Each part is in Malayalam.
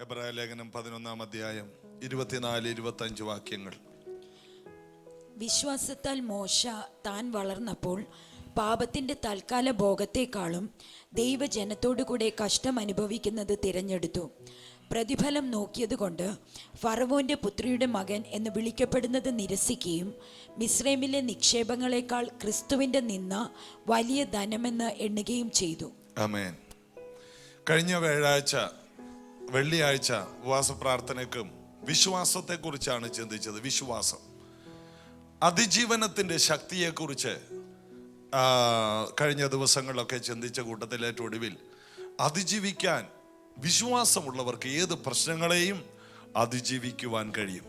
എബ്രായ ലേഖനം 11-ാം അധ്യായം 24-25 വാക്യങ്ങൾ. വിശ്വാസത്താൽ മോശ താൻ വളർന്നപ്പോൾ പാപത്തിന്റെ തൽക്കാല ഭോഗത്തെക്കാളും ദൈവജനത്തോടുകൂടെ കഷ്ടം അനുഭവിക്കുന്നത് തിരഞ്ഞെടുത്തു. പ്രതിഫലം നോക്കിയതുകൊണ്ട് ഫറവോന്റെ പുത്രിയുടെ മകൻ എന്ന് വിളിക്കപ്പെടുന്നത് നിരസിക്കുകയും മിസ്രൈമിലെ നിക്ഷേപങ്ങളെക്കാൾ ക്രിസ്തുവിന്റെ നിന്ന വലിയ ധനമെന്ന് എണ്ണുകയും ചെയ്തു. ആമേൻ. കഴിഞ്ഞ വെള്ളിയാഴ്ച ഉപവാസ പ്രാർത്ഥനയ്ക്കും വിശ്വാസത്തെക്കുറിച്ചാണ് ചിന്തിച്ചത്. വിശ്വാസം, അതിജീവനത്തിന്റെ ശക്തിയെക്കുറിച്ച് കഴിഞ്ഞ ദിവസങ്ങളിലൊക്കെ ചിന്തിച്ച കൂട്ടത്തിൽ ഏറ്റവും ഒടുവിൽ അതിജീവിക്കാൻ വിശ്വാസമുള്ളവർക്ക് ഏത് പ്രശ്നങ്ങളെയും അതിജീവിക്കുവാൻ കഴിയും.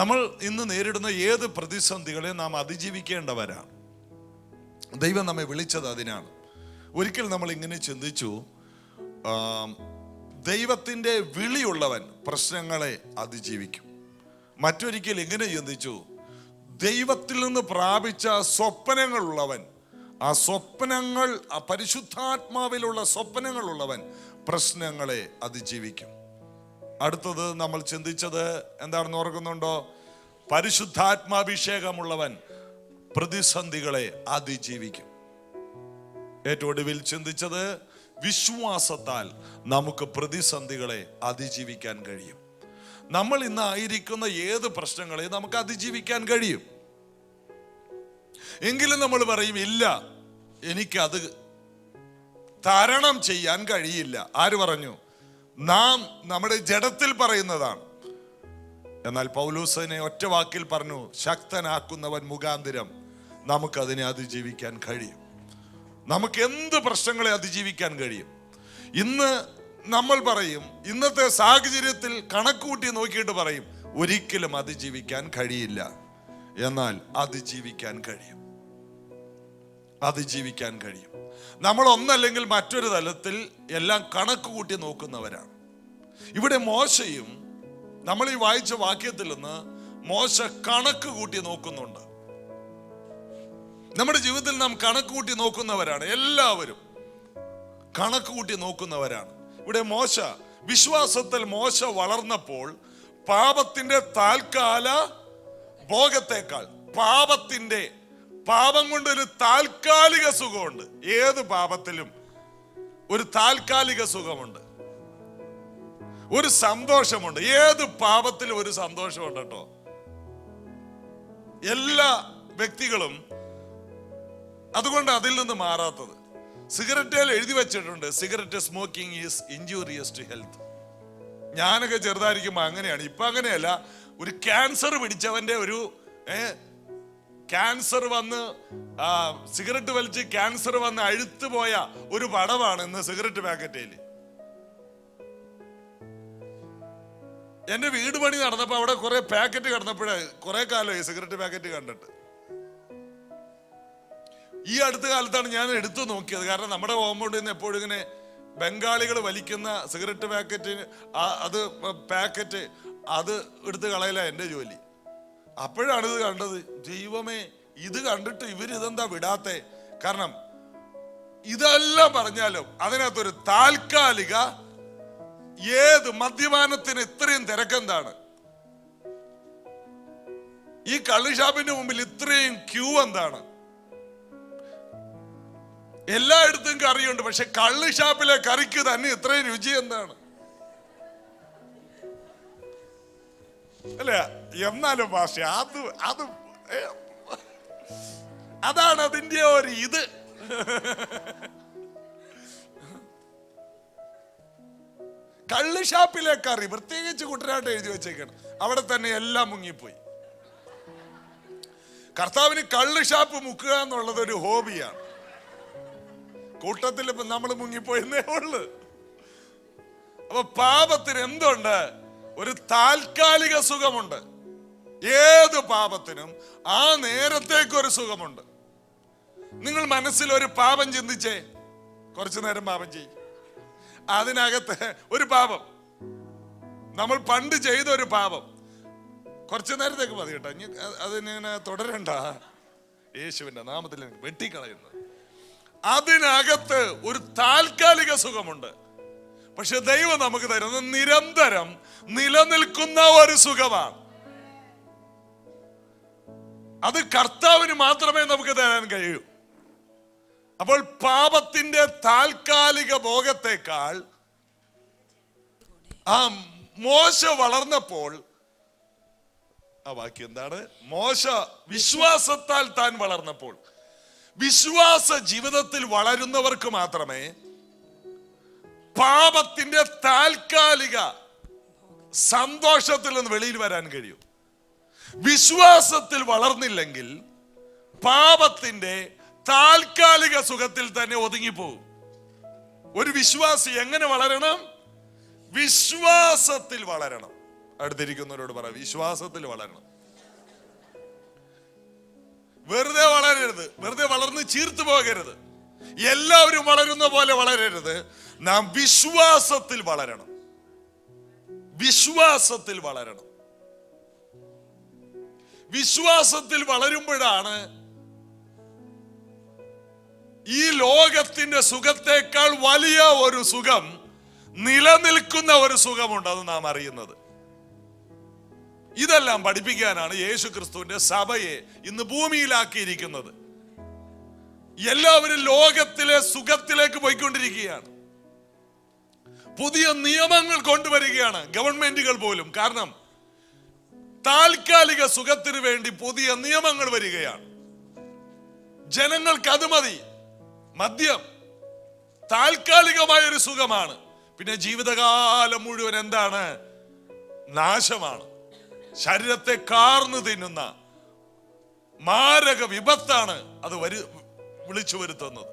നമ്മൾ ഇന്ന് നേരിടുന്ന ഏത് പ്രതിസന്ധികളെ നാം അതിജീവിക്കേണ്ടവരാണ്. ദൈവം നമ്മെ വിളിച്ചത് അതിനാണ്. ഒരിക്കൽ നമ്മൾ ഇങ്ങനെ ചിന്തിച്ചു, ദൈവത്തിൻ്റെ വിളിയുള്ളവൻ പ്രശ്നങ്ങളെ അതിജീവിക്കും. മറ്റൊരിക്കൽ ഇങ്ങനെ ചിന്തിച്ചു, ദൈവത്തിൽ നിന്ന് പ്രാപിച്ച സ്വപ്നങ്ങളുള്ളവൻ, ആ സ്വപ്നങ്ങൾ, ആ പരിശുദ്ധാത്മാവിലുള്ള സ്വപ്നങ്ങളുള്ളവൻ പ്രശ്നങ്ങളെ അതിജീവിക്കും. അടുത്തത് നമ്മൾ ചിന്തിച്ചത് എന്താണെന്ന് ഓർക്കുന്നുണ്ടോ? പരിശുദ്ധാത്മാഭിഷേകമുള്ളവൻ പ്രതിസന്ധികളെ അതിജീവിക്കും. ഏറ്റവും ഒടുവിൽ ചിന്തിച്ചത് വിശ്വാസത്താൽ നമുക്ക് പ്രതിസന്ധികളെ അതിജീവിക്കാൻ കഴിയും. നമ്മൾ ഇന്ന് ആയിരിക്കുന്ന ഏത് പ്രശ്നങ്ങളെയും നമുക്ക് അതിജീവിക്കാൻ കഴിയും. എങ്കിലും നമ്മൾ പറയും, ഇല്ല, എനിക്കത് തരണം ചെയ്യാൻ കഴിയില്ല. ആര് പറഞ്ഞു? നാം നമ്മുടെ ജഡത്തിൽ പറയുന്നതാണ്. എന്നാൽ പൗലോസിനെ ഒറ്റ വാക്കിൽ പറഞ്ഞു, ശക്തനാക്കുന്നവൻ മുഖാന്തരം നമുക്കതിനെ അതിജീവിക്കാൻ കഴിയും. നമുക്ക് എന്ത് പ്രശ്നങ്ങളെ അതിജീവിക്കാൻ കഴിയും. ഇന്ന് നമ്മൾ പറയും, ഇന്നത്തെ സാഹചര്യത്തിൽ കണക്കുകൂട്ടി നോക്കിയിട്ട് പറയും, ഒരിക്കലും അതിജീവിക്കാൻ കഴിയില്ല. എന്നാൽ അതിജീവിക്കാൻ കഴിയും. അതിജീവിക്കാൻ കഴിയും. നമ്മൾ ഒന്നല്ലെങ്കിൽ മറ്റൊരു തലത്തിൽ എല്ലാം കണക്ക് കൂട്ടി നോക്കുന്നവരാണ്. ഇവിടെ മോശയും നമ്മൾ ഈ വായിച്ച വാക്യത്തിൽ നിന്ന് മോശ കണക്ക് കൂട്ടി നോക്കുന്നുണ്ട്. നമ്മുടെ ജീവിതത്തിൽ നാം കണക്ക് കൂട്ടി നോക്കുന്നവരാണ്. എല്ലാവരും കണക്ക് കൂട്ടി നോക്കുന്നവരാണ്. ഇവിടെ മോശ, വിശ്വാസത്തിൽ മോശ വളർന്നപ്പോൾ പാപത്തിന്റെ താൽക്കാല ഭോഗത്തെക്കാൾ പാപം കൊണ്ടൊരു താൽക്കാലിക സുഖമുണ്ട്. ഏത് പാപത്തിലും ഒരു താൽക്കാലിക സുഖമുണ്ട്, ഒരു സന്തോഷമുണ്ട്. ഏത് പാപത്തിലും ഒരു സന്തോഷമുണ്ട് കേട്ടോ. എല്ലാ വ്യക്തികളും അതുകൊണ്ട് അതിൽ നിന്ന് മാറാത്തത്. സിഗരറ്റിൽ എഴുതി വെച്ചിട്ടുണ്ട്, cigarette smoking is injurious to health. ഞാനൊക്കെ ചെറുതായിരിക്കുമ്പോൾ അങ്ങനെയാണ്. ഇപ്പൊ അങ്ങനെയല്ല. ഒരു ക്യാൻസർ പിടിച്ചവന്റെ ഒരു ക്യാൻസർ വന്ന് സിഗരറ്റ് വലിച്ച് ക്യാൻസർ വന്ന് അഴുത്തു പോയ ഒരു പടമാണ് ഇന്ന് സിഗരറ്റ് പാക്കറ്റിൽ. എന്റെ വീട് പണി നടന്നപ്പോ അവിടെ കുറെ പാക്കറ്റ് കിടന്നപ്പോഴേ കുറെ കാലമായി സിഗരറ്റ് പാക്കറ്റ് കണ്ടിട്ട്. ഈ അടുത്ത കാലത്താണ് ഞാൻ എടുത്തു നോക്കിയത്. കാരണം നമ്മുടെ കോമ്പൗണ്ടിൽ നിന്ന് എപ്പോഴും ഇങ്ങനെ ബംഗാളികൾ വലിക്കുന്ന സിഗരറ്റ് പാക്കറ്റ് അത് എടുത്ത് കളയല എൻ്റെ ജോലി. അപ്പോഴാണ് ഇത് കണ്ടത്. ദൈവമേ, ഇത് കണ്ടിട്ട് ഇവരിതെന്താ വിടാത്തെ? കാരണം ഇതെല്ലാം പറഞ്ഞാലും അതിനകത്തൊരു താൽക്കാലിക, ഏത് മദ്യപാനത്തിന് ഇത്രയും തിരക്കെന്താണ്? ഈ കള്ളുഷാപ്പിന്റെ മുമ്പിൽ ഇത്രയും ക്യൂ എന്താണ്? എല്ലായിടത്തും കറിയുണ്ട്, പക്ഷെ കള്ള് ഷാപ്പിലെ കറിക്ക് തന്നെ ഇത്രയും രുചി എന്താണ്? അല്ലേ? എന്നാലും ഭാഷ അതാണ് അതിന്റെ ഒരു ഇത്. കള്ള് ഷാപ്പിലെ കറി പ്രത്യേകിച്ച് കുട്ടനാട്ട് എഴുതി വെച്ചേക്കാണ്. അവിടെ തന്നെ എല്ലാം മുങ്ങിപ്പോയി. കർത്താവിന് കള്ള് ഷാപ്പ് മുക്കുക എന്നുള്ളത് ഒരു ഹോബിയാണ്. കൂട്ടത്തിൽ ഇപ്പൊ നമ്മൾ മുങ്ങിപ്പോയെന്നേ ഉള്ളു. അപ്പൊ പാപത്തിന് എന്തുണ്ട്? ഒരു താൽക്കാലിക സുഖമുണ്ട്. ഏത് പാപത്തിനും ആ നേരത്തേക്കൊരു സുഖമുണ്ട്. നിങ്ങൾ മനസ്സിൽ ഒരു പാപം ചിന്തിച്ചേ, കുറച്ചു നേരം പാപം ചെയ്യും. അതിനകത്ത് ഒരു പാപം, നമ്മൾ പണ്ട് ചെയ്ത ഒരു പാപം കുറച്ചു നേരത്തേക്ക് മതി കേട്ടോ. അതിനിങ്ങനെ തുടരണ്ട. യേശുവിന്റെ നാമത്തിൽ വെട്ടിക്കളയുന്നത്. അതിനകത്ത് ഒരു താൽക്കാലിക സുഖമുണ്ട്. പക്ഷെ ദൈവം നമുക്ക് തരുന്നത് നിരന്തരം നിലനിൽക്കുന്ന ഒരു സുഖമാണ്. അത് കർത്താവിന് മാത്രമേ നമുക്ക് തരാൻ കഴിയൂ. അപ്പോൾ പാപത്തിന്റെ താൽക്കാലിക ഭോഗത്തെക്കാൾ ആ മോശ വളർന്നപ്പോൾ, ആ വാക്യം എന്താണ്? മോശ വിശ്വാസത്താൽ താൻ വളർന്നപ്പോൾ. വിശ്വാസ ജീവിതത്തിൽ വളരുന്നവർക്ക് മാത്രമേ പാപത്തിന്റെ താൽക്കാലിക സന്തോഷത്തിൽ നിന്ന് വെളിയിൽ വരാൻ കഴിയൂ. വിശ്വാസത്തിൽ വളർന്നില്ലെങ്കിൽ പാപത്തിന്റെ താൽക്കാലിക സുഖത്തിൽ തന്നെ ഒതുങ്ങിപ്പോകും. ഒരു വിശ്വാസി എങ്ങനെ വളരണം? വിശ്വാസത്തിൽ വളരണം. അടുത്തിരിക്കുന്നവരോട് പറ, വിശ്വാസത്തിൽ വളരണം. വെറുതെ വളരരുത്, വെറുതെ വളർന്ന് ചീർത്തു പോകരുത്. എല്ലാവരും വളരുന്ന പോലെ വളരരുത്. നാം വിശ്വാസത്തിൽ വളരണം. വിശ്വാസത്തിൽ വളരണം. വിശ്വാസത്തിൽ വളരുമ്പോഴാണ് ഈ ലോകത്തിന്റെ സുഖത്തെക്കാൾ വലിയ ഒരു സുഖം, നിലനിൽക്കുന്ന ഒരു സുഖമുണ്ട്, അത് നാം അറിയുന്നത്. ഇതെല്ലാം പഠിപ്പിക്കാനാണ് യേശു ക്രിസ്തുവിന്റെ സഭയെ ഇന്ന് ഭൂമിയിലാക്കിയിരിക്കുന്നത്. എല്ലാവരും ലോകത്തിലെ സുഖത്തിലേക്ക് പോയിക്കൊണ്ടിരിക്കുകയാണ്. പുതിയ നിയമങ്ങൾ കൊണ്ടുവരികയാണ് ഗവൺമെന്റുകൾ പോലും. കാരണം താൽക്കാലിക സുഖത്തിന് വേണ്ടി പുതിയ നിയമങ്ങൾ വരികയാണ്. ജനങ്ങൾക്ക് അത് മതി. മദ്യം താൽക്കാലികമായ ഒരു സുഖമാണ്. പിന്നെ ജീവിതകാലം മുഴുവൻ എന്താണ്? നാശമാണ്. ശരീരത്തെ കാർന്നു തിന്നുന്ന മാരക വിപത്താണ് അത് വിളിച്ചു വരുത്തുന്നത്.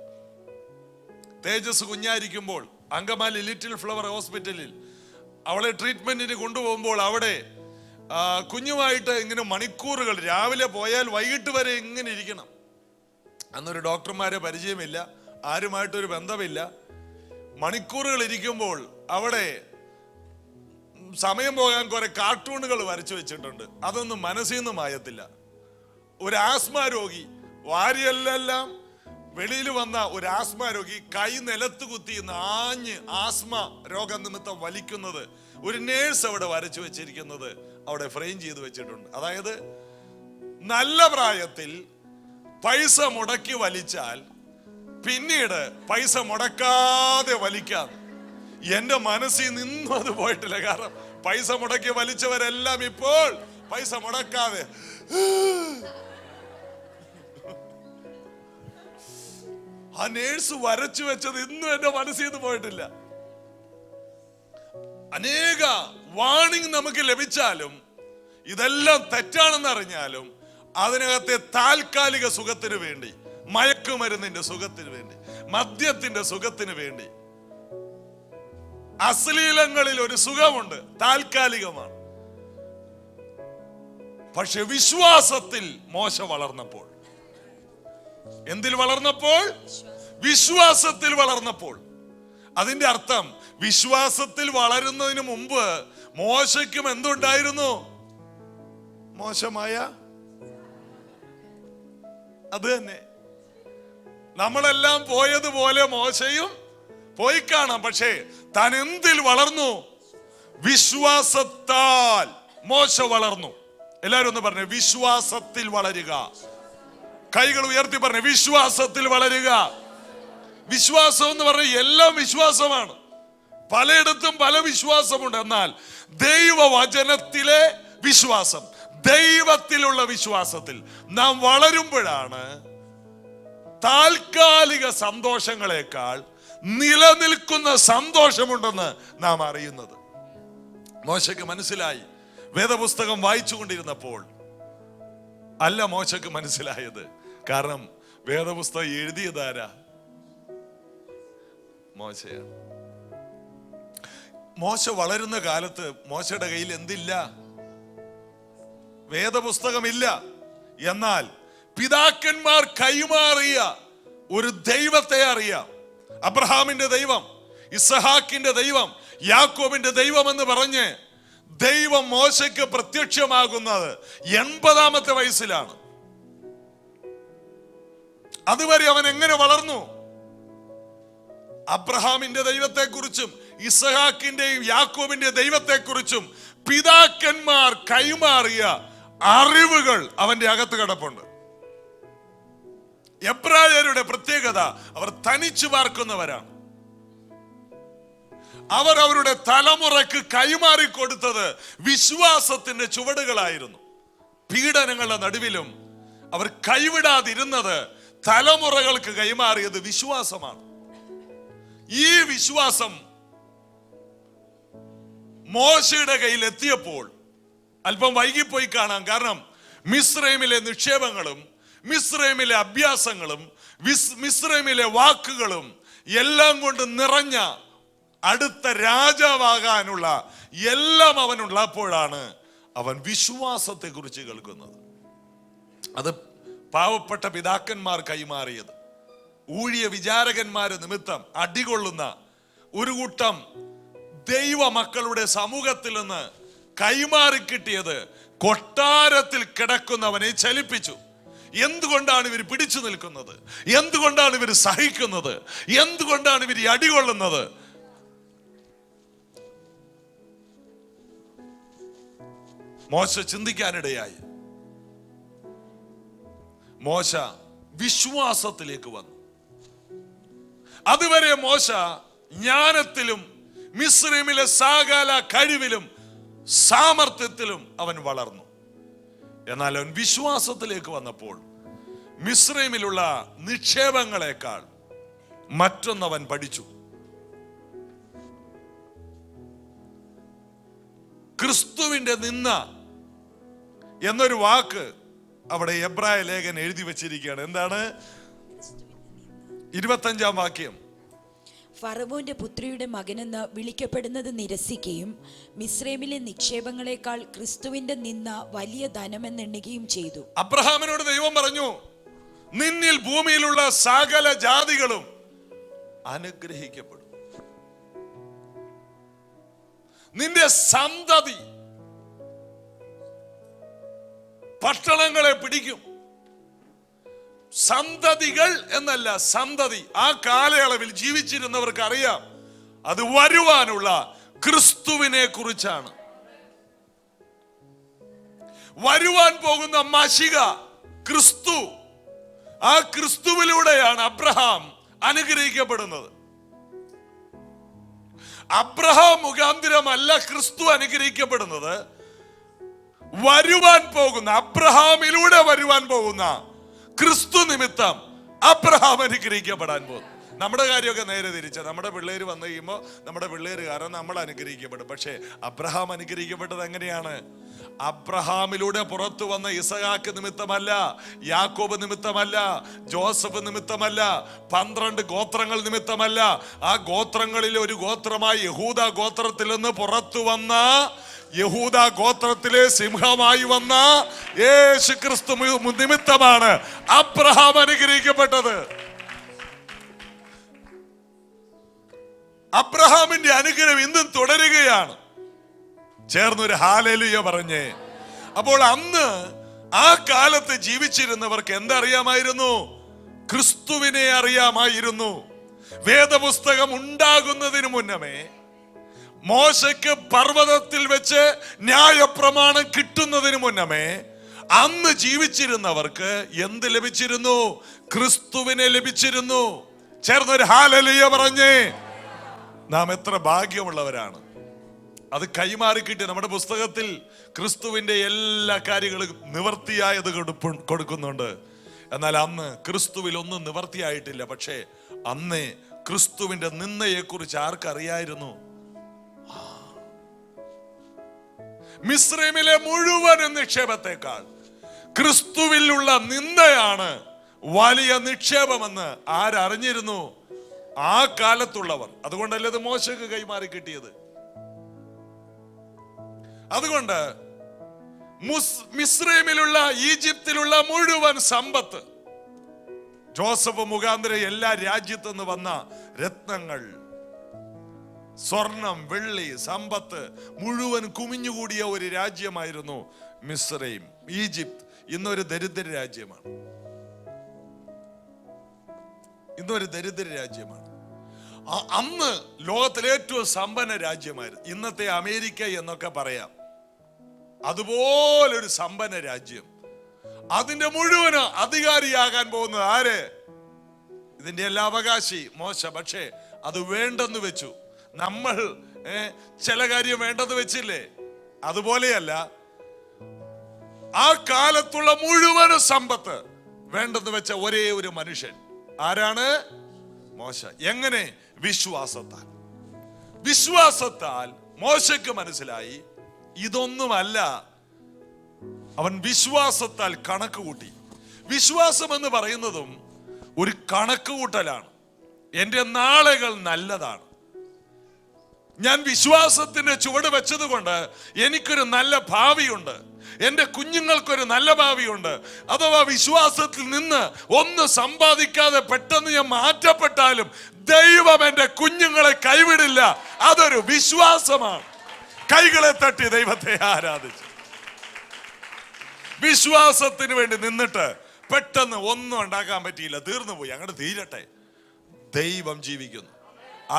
തേജസ് കുഞ്ഞായിരിക്കുമ്പോൾ അങ്കമാലി ലിറ്റിൽ ഫ്ലവർ ഹോസ്പിറ്റലിൽ അവളെ ട്രീറ്റ്മെന്റിന് കൊണ്ടുപോകുമ്പോൾ അവിടെ കുഞ്ഞുമായിട്ട് ഇങ്ങനെ മണിക്കൂറുകൾ, രാവിലെ പോയാൽ വൈകിട്ട് വരെ ഇങ്ങനെ ഇരിക്കണം. അന്നൊരു ഡോക്ടർമാരെ പരിചയമില്ല, ആരുമായിട്ടൊരു ബന്ധമില്ല. മണിക്കൂറുകൾ ഇരിക്കുമ്പോൾ അവിടെ സമയം പോകാൻ കുറെ കാർട്ടൂണുകൾ വരച്ചു വെച്ചിട്ടുണ്ട്. അതൊന്നും മനസ്സിൽ നിന്ന് മായത്തില്ല. ഒരു ആസ്മ രോഗി, വാരിയെല്ലാം വെളിയിൽ വന്ന ഒരു ആസ്മ രോഗി കൈ നിലത്ത് കുത്തി ആഞ്ഞ് ആസ്മ രോഗനിമിത്തം വലിക്കുന്നത് ഒരു നേഴ്സ് അവിടെ വരച്ചു വെച്ചിരിക്കുന്നത് അവിടെ ഫ്രെയിം ചെയ്ത് വെച്ചിട്ടുണ്ട്. അതായത് നല്ല പ്രായത്തിൽ പൈസ മുടക്കി വലിച്ചാൽ പിന്നീട് പൈസ മുടക്കാതെ വലിക്കാം. എന്റെ മനസ്സിൽ നിന്നും അത് പോയിട്ടില്ല. കാരണം പൈസ മുടക്കി വലിച്ചവരെല്ലാം ഇപ്പോൾ പൈസ മുടക്കാതെ ആ നേഴ്സ് വരച്ചു വെച്ചത് ഇന്നും എന്റെ മനസ്സിൽ നിന്ന് പോയിട്ടില്ല. അനേക വാണിംഗ് നമുക്ക് ലഭിച്ചാലും ഇതെല്ലാം തെറ്റാണെന്ന് അറിഞ്ഞാലും അതിനകത്തെ താൽക്കാലിക സുഖത്തിന് വേണ്ടി, മയക്കുമരുന്നിന്റെ സുഖത്തിന് വേണ്ടി, മദ്യത്തിന്റെ സുഖത്തിന് വേണ്ടി, അശ്ലീലങ്ങളിൽ ഒരു സുഖമുണ്ട്, താൽക്കാലികമാണ്. പക്ഷെ വിശ്വാസത്തിൽ മോശ വളർന്നപ്പോൾ, എന്തിൽ വളർന്നപ്പോൾ? വിശ്വാസത്തിൽ വളർന്നപ്പോൾ. അതിന്റെ അർത്ഥം വിശ്വാസത്തിൽ വളരുന്നതിന് മുമ്പ് മോശയ്ക്കും എന്തുണ്ടായിരുന്നു? മോശമായ അത് തന്നെ. നമ്മളെല്ലാം പോയതുപോലെ മോശയും പോയി കാണാം. പക്ഷേ താൻ എന്തിൽ വളർന്നു? വിശ്വാസത്താൽ മോശ വളർന്നു. എല്ലാവരും ഒന്ന് പറഞ്ഞു, വിശ്വാസത്തിൽ വളരുക. കൈകൾ ഉയർത്തി പറഞ്ഞു, വിശ്വാസത്തിൽ വളരുക. വിശ്വാസം എന്ന് പറഞ്ഞ എല്ലാം വിശ്വാസമാണ്. പലയിടത്തും പല വിശ്വാസമുണ്ട്. എന്നാൽ ദൈവവചനത്തിലെ വിശ്വാസം, ദൈവത്തിലുള്ള വിശ്വാസത്തിൽ നാം വളരുമ്പോഴാണ് താൽക്കാലിക സന്തോഷങ്ങളെക്കാൾ നിലനിൽക്കുന്ന സന്തോഷമുണ്ടെന്ന് നാം അറിയുന്നത്. മോശയ്ക്ക് മനസ്സിലായി. വേദപുസ്തകം വായിച്ചു കൊണ്ടിരുന്നപ്പോൾ അല്ല മോശയ്ക്ക് മനസ്സിലായത്. കാരണം വേദപുസ്തകം എഴുതിയതാരാ? മോശയാണ്. മോശ വളരുന്ന കാലത്ത് മോശയുടെ കയ്യിൽ എന്തില്ല? വേദപുസ്തകമില്ല. എന്നാൽ പിതാക്കന്മാർ കൈമാറിയ ഒരു ദൈവത്തെ അറിയാം. അബ്രഹാമിന്റെ ദൈവം, ഇസ്ഹാക്കിന്റെ ദൈവം, യാക്കോബിന്റെ ദൈവം എന്ന് പറഞ്ഞ് ദൈവം മോശയ്ക്ക് പ്രത്യക്ഷമാകുന്നത് 80-ാമത്തെ വയസ്സിലാണ്. അതുവരെ അവൻ എങ്ങനെ വളർന്നു? അബ്രഹാമിന്റെ ദൈവത്തെക്കുറിച്ചും ഇസഹാക്കിന്റെയും യാക്കോബിന്റെയും ദൈവത്തെക്കുറിച്ചും പിതാക്കന്മാർ കൈമാറിയ അറിവുകൾ അവന്റെ അകത്ത് കിടപ്പുണ്ട്. എബ്രായരുടെ പ്രത്യേകത, അവർ തനിച്ചു പാർക്കുന്നവരാണ്. അവർ അവരുടെ തലമുറക്ക് കൈമാറി കൊടുത്തത് വിശ്വാസത്തിന്റെ ചുവടുകളായിരുന്നു. പീഡനങ്ങളുടെ നടുവിലും അവർ കൈവിടാതിരുന്നത് തലമുറകൾക്ക് കൈമാറിയത് വിശ്വാസമാണ്. ഈ വിശ്വാസം മോശയുടെ കയ്യിൽ എത്തിയപ്പോൾ അല്പം വൈകിപ്പോയി കാണാം. കാരണം മിസ്രൈമിലെ നിക്ഷേപങ്ങളും മിസ്രൈമിലെ അഭ്യാസങ്ങളും മിസ്രൈമിലെ വാക്കുകളും എല്ലാം കൊണ്ട് നിറഞ്ഞ അടുത്ത രാജാവാകാനുള്ള എല്ലാം അവനുള്ളപ്പോഴാണ് അവൻ വിശ്വാസത്തെ കുറിച്ച് കേൾക്കുന്നത്. അത് പാവപ്പെട്ട പിതാക്കന്മാർ കൈമാറിയത്, ഊഴിയ വിചാരകന്മാര് നിമിത്തം അടികൊള്ളുന്ന ഒരു കൂട്ടം ദൈവ മക്കളുടെ സമൂഹത്തിൽ നിന്ന് കൈമാറി കിട്ടിയത് കൊട്ടാരത്തിൽ കിടക്കുന്നവനെ ചലിപ്പിച്ചു. എന്തുകൊണ്ടാണ് ഇവർ പിടിച്ചു നിൽക്കുന്നത്? എന്തുകൊണ്ടാണ് ഇവർ സഹിക്കുന്നത്? എന്തുകൊണ്ടാണ് ഇവർ അടികൊള്ളുന്നത്? മോശ ചിന്തിക്കാനിടയായി. മോശ വിശ്വാസത്തിലേക്ക് വന്നു. അതുവരെ മോശ ജ്ഞാനത്തിലും മിസ്രൈമിലെ സകല കഴിവിലും സാമർത്ഥ്യത്തിലും അവൻ വളർന്നു. എന്നാൽ അവൻ വിശ്വാസത്തിലേക്ക് വന്നപ്പോൾ മിസ്രൈമിലുള്ള നിക്ഷേപങ്ങളെക്കാൾ മറ്റൊന്നവൻ പഠിച്ചു. ക്രിസ്തുവിന്റെ നിന്ന എന്നൊരു വാക്ക് അവിടെ എബ്രായ ലേഖൻ എഴുതി വെച്ചിരിക്കുകയാണ്. എന്താണ്? 25-ാം വാക്യം. ഫറവോന്റെ പുത്രിയുടെ മകനെന്ന് വിളിക്കപ്പെടുന്നത് നിരസിക്കുകയും മിസ്രൈമിലെ നിക്ഷേപങ്ങളെക്കാൾ ക്രിസ്തുവിന്റെ നിന്ന വലിയ ധനമെന്നെണ്ണുകയും ചെയ്തു. അബ്രഹാമിനോട് ദൈവം പറഞ്ഞു, നിന്നിൽ ഭൂമിയിലുള്ള സകല ജാതികളും അനുഗ്രഹിക്കപ്പെടും, നിന്റെ സന്തതി പട്ടണങ്ങളെ പിടിക്കും. സന്തതികൾ എന്നല്ല, സന്തതി. ആ കാലയളവിൽ ജീവിച്ചിരുന്നവർക്ക് അറിയാം അത് വരുവാനുള്ള ക്രിസ്തുവിനെ കുറിച്ചാണ്. വരുവാൻ പോകുന്ന മശിഹ ക്രിസ്തു. ആ ക്രിസ്തുവിലൂടെയാണ് അബ്രഹാം അനുഗ്രഹിക്കപ്പെടുന്നത്. അബ്രഹാം മുഖാന്തരമല്ല ക്രിസ്തു അനുഗ്രഹിക്കപ്പെടുന്നത്. വരുവാൻ പോകുന്ന, അബ്രഹാമിലൂടെ വരുവാൻ പോകുന്ന ക്രിസ്തു നിമിത്തം അബ്രഹാം അനുഗ്രഹിക്കപ്പെടാൻ പോകുന്നു. നമ്മുടെ കാര്യമൊക്കെ നേരെ തിരിച്ച. നമ്മുടെ പിള്ളേര് വന്നു കഴിയുമ്പോൾ നമ്മുടെ പിള്ളേര് കാരണം നമ്മൾ അനുഗ്രഹിക്കപ്പെടും. പക്ഷേ അബ്രഹാം അനുഗ്രഹിക്കപ്പെട്ടത് എങ്ങനെയാണ്? അബ്രഹാമിലൂടെ പുറത്തു വന്ന ഇസഹാക്ക് നിമിത്തമല്ല, യാക്കോബ് നിമിത്തമല്ല, ജോസഫ് നിമിത്തമല്ല, 12 ഗോത്രങ്ങൾ നിമിത്തമല്ല. ആ ഗോത്രങ്ങളിൽ ഒരു ഗോത്രമായി യഹൂദ ഗോത്രത്തിൽ നിന്ന് പുറത്തു വന്ന, യഹൂദ ഗോത്രത്തിലെ സിംഹമായി വന്ന യേശു ക്രിസ്തു നിമിത്തമാണ് അബ്രഹാം അനുഗ്രഹിക്കപ്പെട്ടത്. അബ്രഹാമിന്റെ അനുഗ്രഹം ഇന്നും തുടരുകയാണ്. ചേർന്നൊരു ഹല്ലേലൂയ പറഞ്ഞേ. അപ്പോൾ അന്ന് ആ കാലത്ത് ജീവിച്ചിരുന്നവർക്ക് എന്തറിയാമായിരുന്നു? ക്രിസ്തുവിനെ അറിയാമായിരുന്നു. വേദപുസ്തകം ഉണ്ടാകുന്നതിന് മുന്നമേ, മോശയ്ക്ക് പർവ്വതത്തിൽ വെച്ച് ന്യായപ്രമാണം കിട്ടുന്നതിന് മുന്നമേ, അന്ന് ജീവിച്ചിരുന്നവർക്ക് എന്ത് ലഭിച്ചിരുന്നു? ക്രിസ്തുവിനെ ലഭിച്ചിരുന്നു. ചേർന്നൊരു ഹല്ലേലൂയ പറഞ്ഞേ. നാം എത്ര ഭാഗ്യമുള്ളവരാണ്. അത് കൈമാറിക്കിട്ടി. നമ്മുടെ പുസ്തകത്തിൽ ക്രിസ്തുവിന്റെ എല്ലാ കാര്യങ്ങളും നിവർത്തിയായത് കൊടുക്കുന്നുണ്ട്. എന്നാൽ അന്ന് ക്രിസ്തുവിൽ ഒന്നും നിവർത്തിയായിട്ടില്ല. പക്ഷേ അന്നേ ക്രിസ്തുവിന്റെ നിന്ദയെക്കുറിച്ച് ആർക്കറിയായിരുന്നു? മിസ്രൈമിലെ മുഴുവൻ നിക്ഷേപത്തെക്കാൾ ക്രിസ്തുവിലുള്ള നിന്ദയാണ് വലിയ നിക്ഷേപമെന്ന് ആരറിഞ്ഞിരുന്നു? ആ കാലത്തുള്ളവർ. അതുകൊണ്ടല്ലേ ഇത് മോശയ്ക്ക് കൈമാറി കിട്ടിയത്. അതുകൊണ്ട് മിസ്രൈമിലുള്ള, ഈജിപ്തിലുള്ള മുഴുവൻ സമ്പത്ത്, ജോസഫ് മുഖാന്തരം എല്ലാ രാജ്യത്തു നിന്ന് വന്ന രത്നങ്ങൾ, സ്വർണം, വെള്ളി, സമ്പത്ത് മുഴുവൻ കുമിഞ്ഞുകൂടിയ ഒരു രാജ്യമായിരുന്നു മിസ്രൈം. ഈജിപ്ത് ഇന്നൊരു ദരിദ്ര രാജ്യമാണ്. ഇന്നൊരു ദരിദ്ര രാജ്യമാണ്. അന്ന് ലോകത്തിലെ ഏറ്റവും സമ്പന്ന രാജ്യമായിരുന്നു. ഇന്നത്തെ അമേരിക്ക എന്നൊക്കെ പറയാം. അതുപോലൊരു സമ്പന്ന രാജ്യം. അതിന്റെ മുഴുവൻ അധികാരിയാകാൻ പോകുന്നത് ആര്? ഇതിന്റെ എല്ലാ അവകാശി മോശ. പക്ഷേ അത് വേണ്ടെന്ന് വെച്ചു. നമ്മൾ ചില കാര്യം വേണ്ടെന്ന് വെച്ചില്ലേ? അതുപോലെയല്ല, ആ കാലത്തുള്ള മുഴുവൻ സമ്പത്ത് വേണ്ടെന്ന് വെച്ച ഒരേ ഒരു മനുഷ്യൻ ആരാണ്? മോശ. എങ്ങനെ? വിശ്വാസത്താൽ. വിശ്വാസത്താൽ മോശയ്ക്ക് മനസ്സിലായി ഇതൊന്നുമല്ല. അവൻ വിശ്വാസത്താൽ കണക്ക് കൂട്ടി. വിശ്വാസം എന്ന് പറയുന്നതും ഒരു കണക്ക് കൂട്ടലാണ്. എൻ്റെ നാളുകൾ നല്ലതാണ്. ഞാൻ വിശ്വാസത്തിന്റെ ചുവട് വെച്ചത് കൊണ്ട് എനിക്കൊരു നല്ല ഭാവിയുണ്ട്, എൻ്റെ കുഞ്ഞുങ്ങൾക്കൊരു നല്ല ഭാവിയുണ്ട്. അഥവാ വിശ്വാസത്തിൽ നിന്ന് ഒന്ന് സമ്പാദിക്കാതെ പെട്ടെന്ന് ഞാൻ മാറ്റപ്പെട്ടാലും ദൈവം എൻ്റെ കുഞ്ഞുങ്ങളെ കൈവിടില്ല. അതൊരു വിശ്വാസമാണ്. കൈകളെ തട്ടി ദൈവത്തെ ആരാധിച്ചു. വിശ്വാസത്തിന് വേണ്ടി നിന്നിട്ട് പെട്ടെന്ന് ഒന്നും ഉണ്ടാക്കാൻ പറ്റിയില്ല, തീർന്നു പോയി, അങ്ങോട്ട് തീരട്ടെ. ദൈവം ജീവിക്കുന്നു.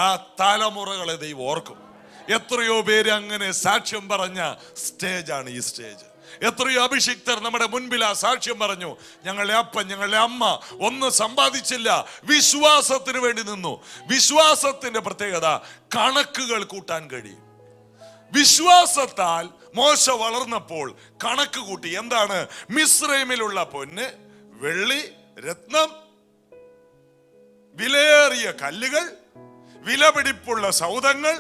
ആ തലമുറകളെ ദൈവം ഓർക്കും. എത്രയോ പേര് അങ്ങനെ സാക്ഷ്യം പറഞ്ഞ സ്റ്റേജാണ് ഈ സ്റ്റേജ്. എത്രയോ അഭിഷിക്തർ നമ്മുടെ മുൻപിൽ ആ സാക്ഷ്യം പറഞ്ഞു. ഞങ്ങളുടെ അപ്പൻ, ഞങ്ങളുടെ അമ്മ ഒന്നും സമ്പാദിച്ചില്ല, വിശ്വാസത്തിന് വേണ്ടി നിന്നു. വിശ്വാസത്തിന്റെ പ്രത്യേകത കണക്കുകൾ കൂട്ടാൻ കഴിയും. വിശ്വാസത്താൽ മോശ വളർന്നപ്പോൾ കണക്ക് കൂട്ടി. എന്താണ്? മിസ്രൈമിലുള്ള പൊന്ന്, വെള്ളി, രത്നം, വിലയേറിയ കല്ലുകൾ, വിലപിടിപ്പുള്ള സൗധങ്ങൾ,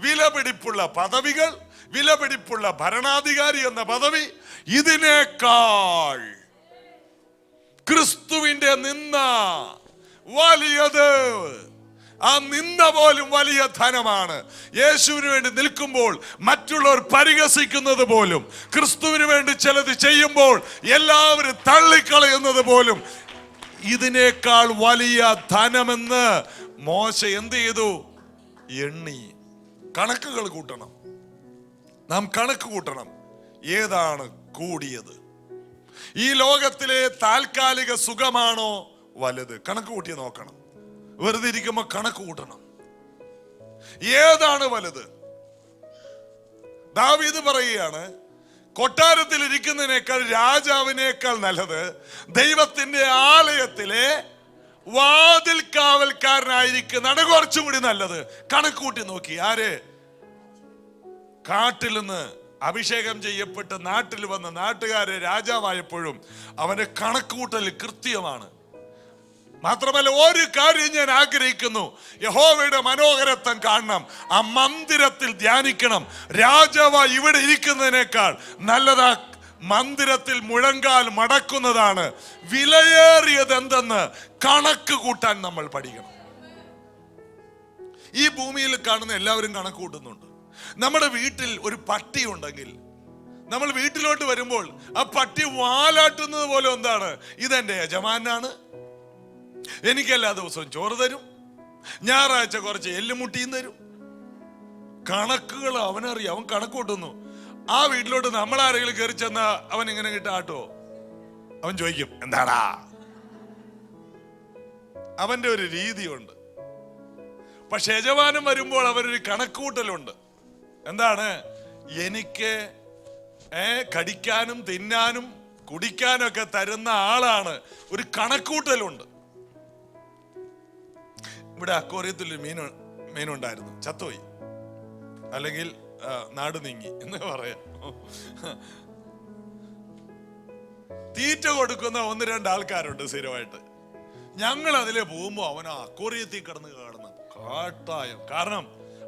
വിലപിടിപ്പുള്ള പദവികൾ, വിലപിടിപ്പുള്ള ഭരണാധികാരി എന്ന പദവി, ഇതിനേക്കാൾ ക്രിസ്തുവിന്റെ നിന്ന വലിയത്. ആ നിന്ന പോലും വലിയ ധനമാണ്. യേശുവിന് വേണ്ടി നിൽക്കുമ്പോൾ മറ്റുള്ളവർ പരിഹസിക്കുന്നത് പോലും, ക്രിസ്തുവിന് വേണ്ടി ചിലത് ചെയ്യുമ്പോൾ എല്ലാവരും തള്ളിക്കളയുന്നത് പോലും ഇതിനേക്കാൾ വലിയ ധനമെന്ന് മോശ എന്ത് ചെയ്തു? എണ്ണി. കണക്കുകൾ കൂട്ടണം. നാം കണക്ക് കൂട്ടണം. ഏതാണ് കൂടിയത്? ഈ ലോകത്തിലെ താൽക്കാലിക സുഖമാണോ വലുത്? കണക്ക് കൂട്ടി നോക്കണം. വെറുതെ ഇരിക്കുമ്പോ കണക്ക് കൂട്ടണം. ഏതാണ് വലുത്? ദാവീദ് പറയുകയാണ്, കൊട്ടാരത്തിൽ ഇരിക്കുന്നതിനേക്കാൾ രാജാവിനേക്കാൾ നല്ലത് ദൈവത്തിന്റെ ആലയത്തിലെ വാതിൽ കാവൽക്കാരനായിരിക്കുന്നതാണ് കുറച്ചും കൂടി നല്ലത്. കണക്ക് കൂട്ടി നോക്കി. ആര്? കാട്ടിൽ നിന്ന് അഭിഷേകം ചെയ്യപ്പെട്ട് നാട്ടിൽ വന്ന നാട്ടുകാരെ രാജാവായപ്പോഴും അവന്റെ കണക്കുകൂട്ടൽ കൃത്യമാണ്. മാത്രമല്ല, ഒരു കാര്യം ഞാൻ ആഗ്രഹിക്കുന്നു, യഹോവയുടെ മനോഹരത്വം കാണണം, ആ മന്ദിരത്തിൽ ധ്യാനിക്കണം. രാജാവ് ഇവിടെ ഇരിക്കുന്നതിനേക്കാൾ നല്ലതാ മന്ദിരത്തിൽ മുഴങ്കാൽ മടക്കുന്നതാണ്. വിലയേറിയത് എന്തെന്ന് കണക്ക് കൂട്ടാൻ നമ്മൾ പഠിക്കണം. ഈ ഭൂമിയിൽ കാണുന്ന എല്ലാവരും കണക്ക് കൂട്ടുന്നുണ്ട്. നമ്മുടെ വീട്ടിൽ ഒരു പട്ടി ഉണ്ടെങ്കിൽ നമ്മൾ വീട്ടിലോട്ട് വരുമ്പോൾ ആ പട്ടി വാലാട്ടുന്നത് പോലെ എന്താണ്? ഇതെന്റെ യജമാനാണ്, എനിക്ക് എല്ലാ ദിവസവും ചോറ് തരും, ഞായറാഴ്ച കുറച്ച് എല്ലുമുട്ടിയും തരും. കണക്കുകൾ അവനറിയാം, അവൻ കണക്ക് കൂട്ടുന്നു. ആ വീട്ടിലോട്ട് നമ്മളാരെങ്കിലും കയറി ചെന്ന അവൻ ഇങ്ങനെ കിട്ടാട്ടോ, അവൻ ചോദിക്കും എന്താടാ. അവന്റെ ഒരു രീതിയുണ്ട്. പക്ഷെ യജമാനം വരുമ്പോൾ അവരൊരു കണക്കൂട്ടലുണ്ട്. എന്താണ്? എനിക്ക് കടിക്കാനും തിന്നാനും കുടിക്കാനും ഒക്കെ തരുന്ന ആളാണ്. ഒരു കണക്കൂട്ടലുണ്ട്. ഇവിടെ അക്വേറിയത്തിൽ ഒരു മീനുണ്ടായിരുന്നു, ചത്തുപോയി, അല്ലെങ്കിൽ നാട് നീങ്ങി എന്ന് പറയാം. തീറ്റ കൊടുക്കുന്ന 1-2 ആൾക്കാരുണ്ട് സ്ഥിരമായിട്ട്. ഞങ്ങൾ അതിലെ പോകുമ്പോ അവൻ ആ അക്വേറിയത്തിൽ കിടന്ന് കാണുന്ന കാട്ടായം. കാരണം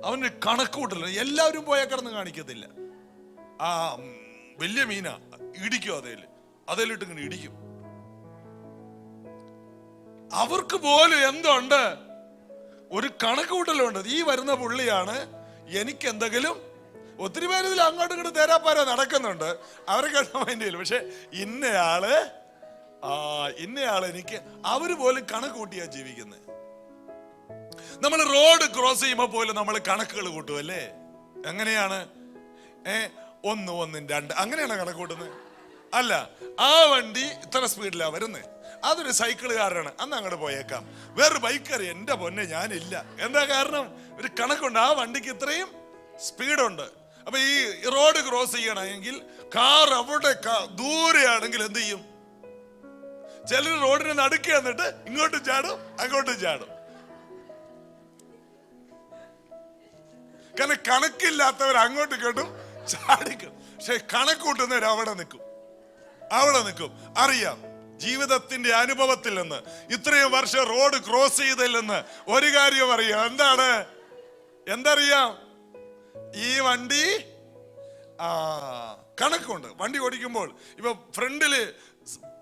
അവന് കണക്കൂട്ടല്ല. എല്ലാവരും പോയാൽ കിടന്ന് കാണിക്കത്തില്ല. ആ വലിയ മീനാ ഇടിക്കും, അതേലിട്ട് ഇങ്ങനെ ഇടിക്കും. അവർക്ക് പോലും എന്തുണ്ട്? ഒരു കണക്കൂട്ടലുണ്ട്. ഈ വരുന്ന പുള്ളിയാണ് എനിക്ക് എന്തെങ്കിലും. ഒത്തിരി പേര് ഇതിൽ അങ്ങോട്ടും ഇങ്ങോട്ട് തേരാപ്പാര നടക്കുന്നുണ്ട്, അവർക്ക് മൈൻഡ്. പക്ഷെ ഇന്നയാള് എനിക്ക്, അവര് പോലും കണക്ക് കൂട്ടിയാ ജീവിക്കുന്നത്. നമ്മൾ റോഡ് ക്രോസ് ചെയ്യുമ്പോൾ പോലും നമ്മൾ കണക്കുകൾ കൂട്ടുമല്ലേ? എങ്ങനെയാണ്? 1, 1, 2 അങ്ങനെയാണ് കണക്ക് കൂട്ടുന്നത്. അല്ല, ആ വണ്ടി ഇത്ര സ്പീഡിലാ വരുന്നത്, അതൊരു സൈക്കിളുകാരനാണ്, അന്ന് അങ്ങോട്ട് പോയേക്കാം. വേറൊരു ബൈക്കർ, എന്റെ പൊന്നെ ഞാനില്ല. എന്താ കാരണം? ഒരു കണക്കുണ്ട്, ആ വണ്ടിക്ക് ഇത്രയും സ്പീഡുണ്ട്. അപ്പൊ ഈ റോഡ് ക്രോസ് ചെയ്യണമെങ്കിൽ കാർ അവിടെ ദൂരെയാണെങ്കിൽ എന്ത് ചെയ്യും? ചിലർ റോഡിനെ നടുക്ക് എന്നിട്ട് ഇങ്ങോട്ടും ചാടും അങ്ങോട്ടും ചാടും. കാരണം കണക്കില്ലാത്തവർ അങ്ങോട്ടും ഇങ്ങോട്ടും ചാടിക്കും. പക്ഷെ കണക്കൂട്ടുന്നവർ അവിടെ നിൽക്കും. അറിയാം, ജീവിതത്തിന്റെ അനുഭവത്തിൽ നിന്ന്, ഇത്രയും വർഷം റോഡ് ക്രോസ് ചെയ്തതിൽ നിന്ന് ഒരു കാര്യം അറിയാം. എന്തറിയാം? ഈ വണ്ടി കണക്കുണ്ട്. വണ്ടി ഓടിക്കുമ്പോൾ ഇപ്പൊ ഫ്രണ്ടില്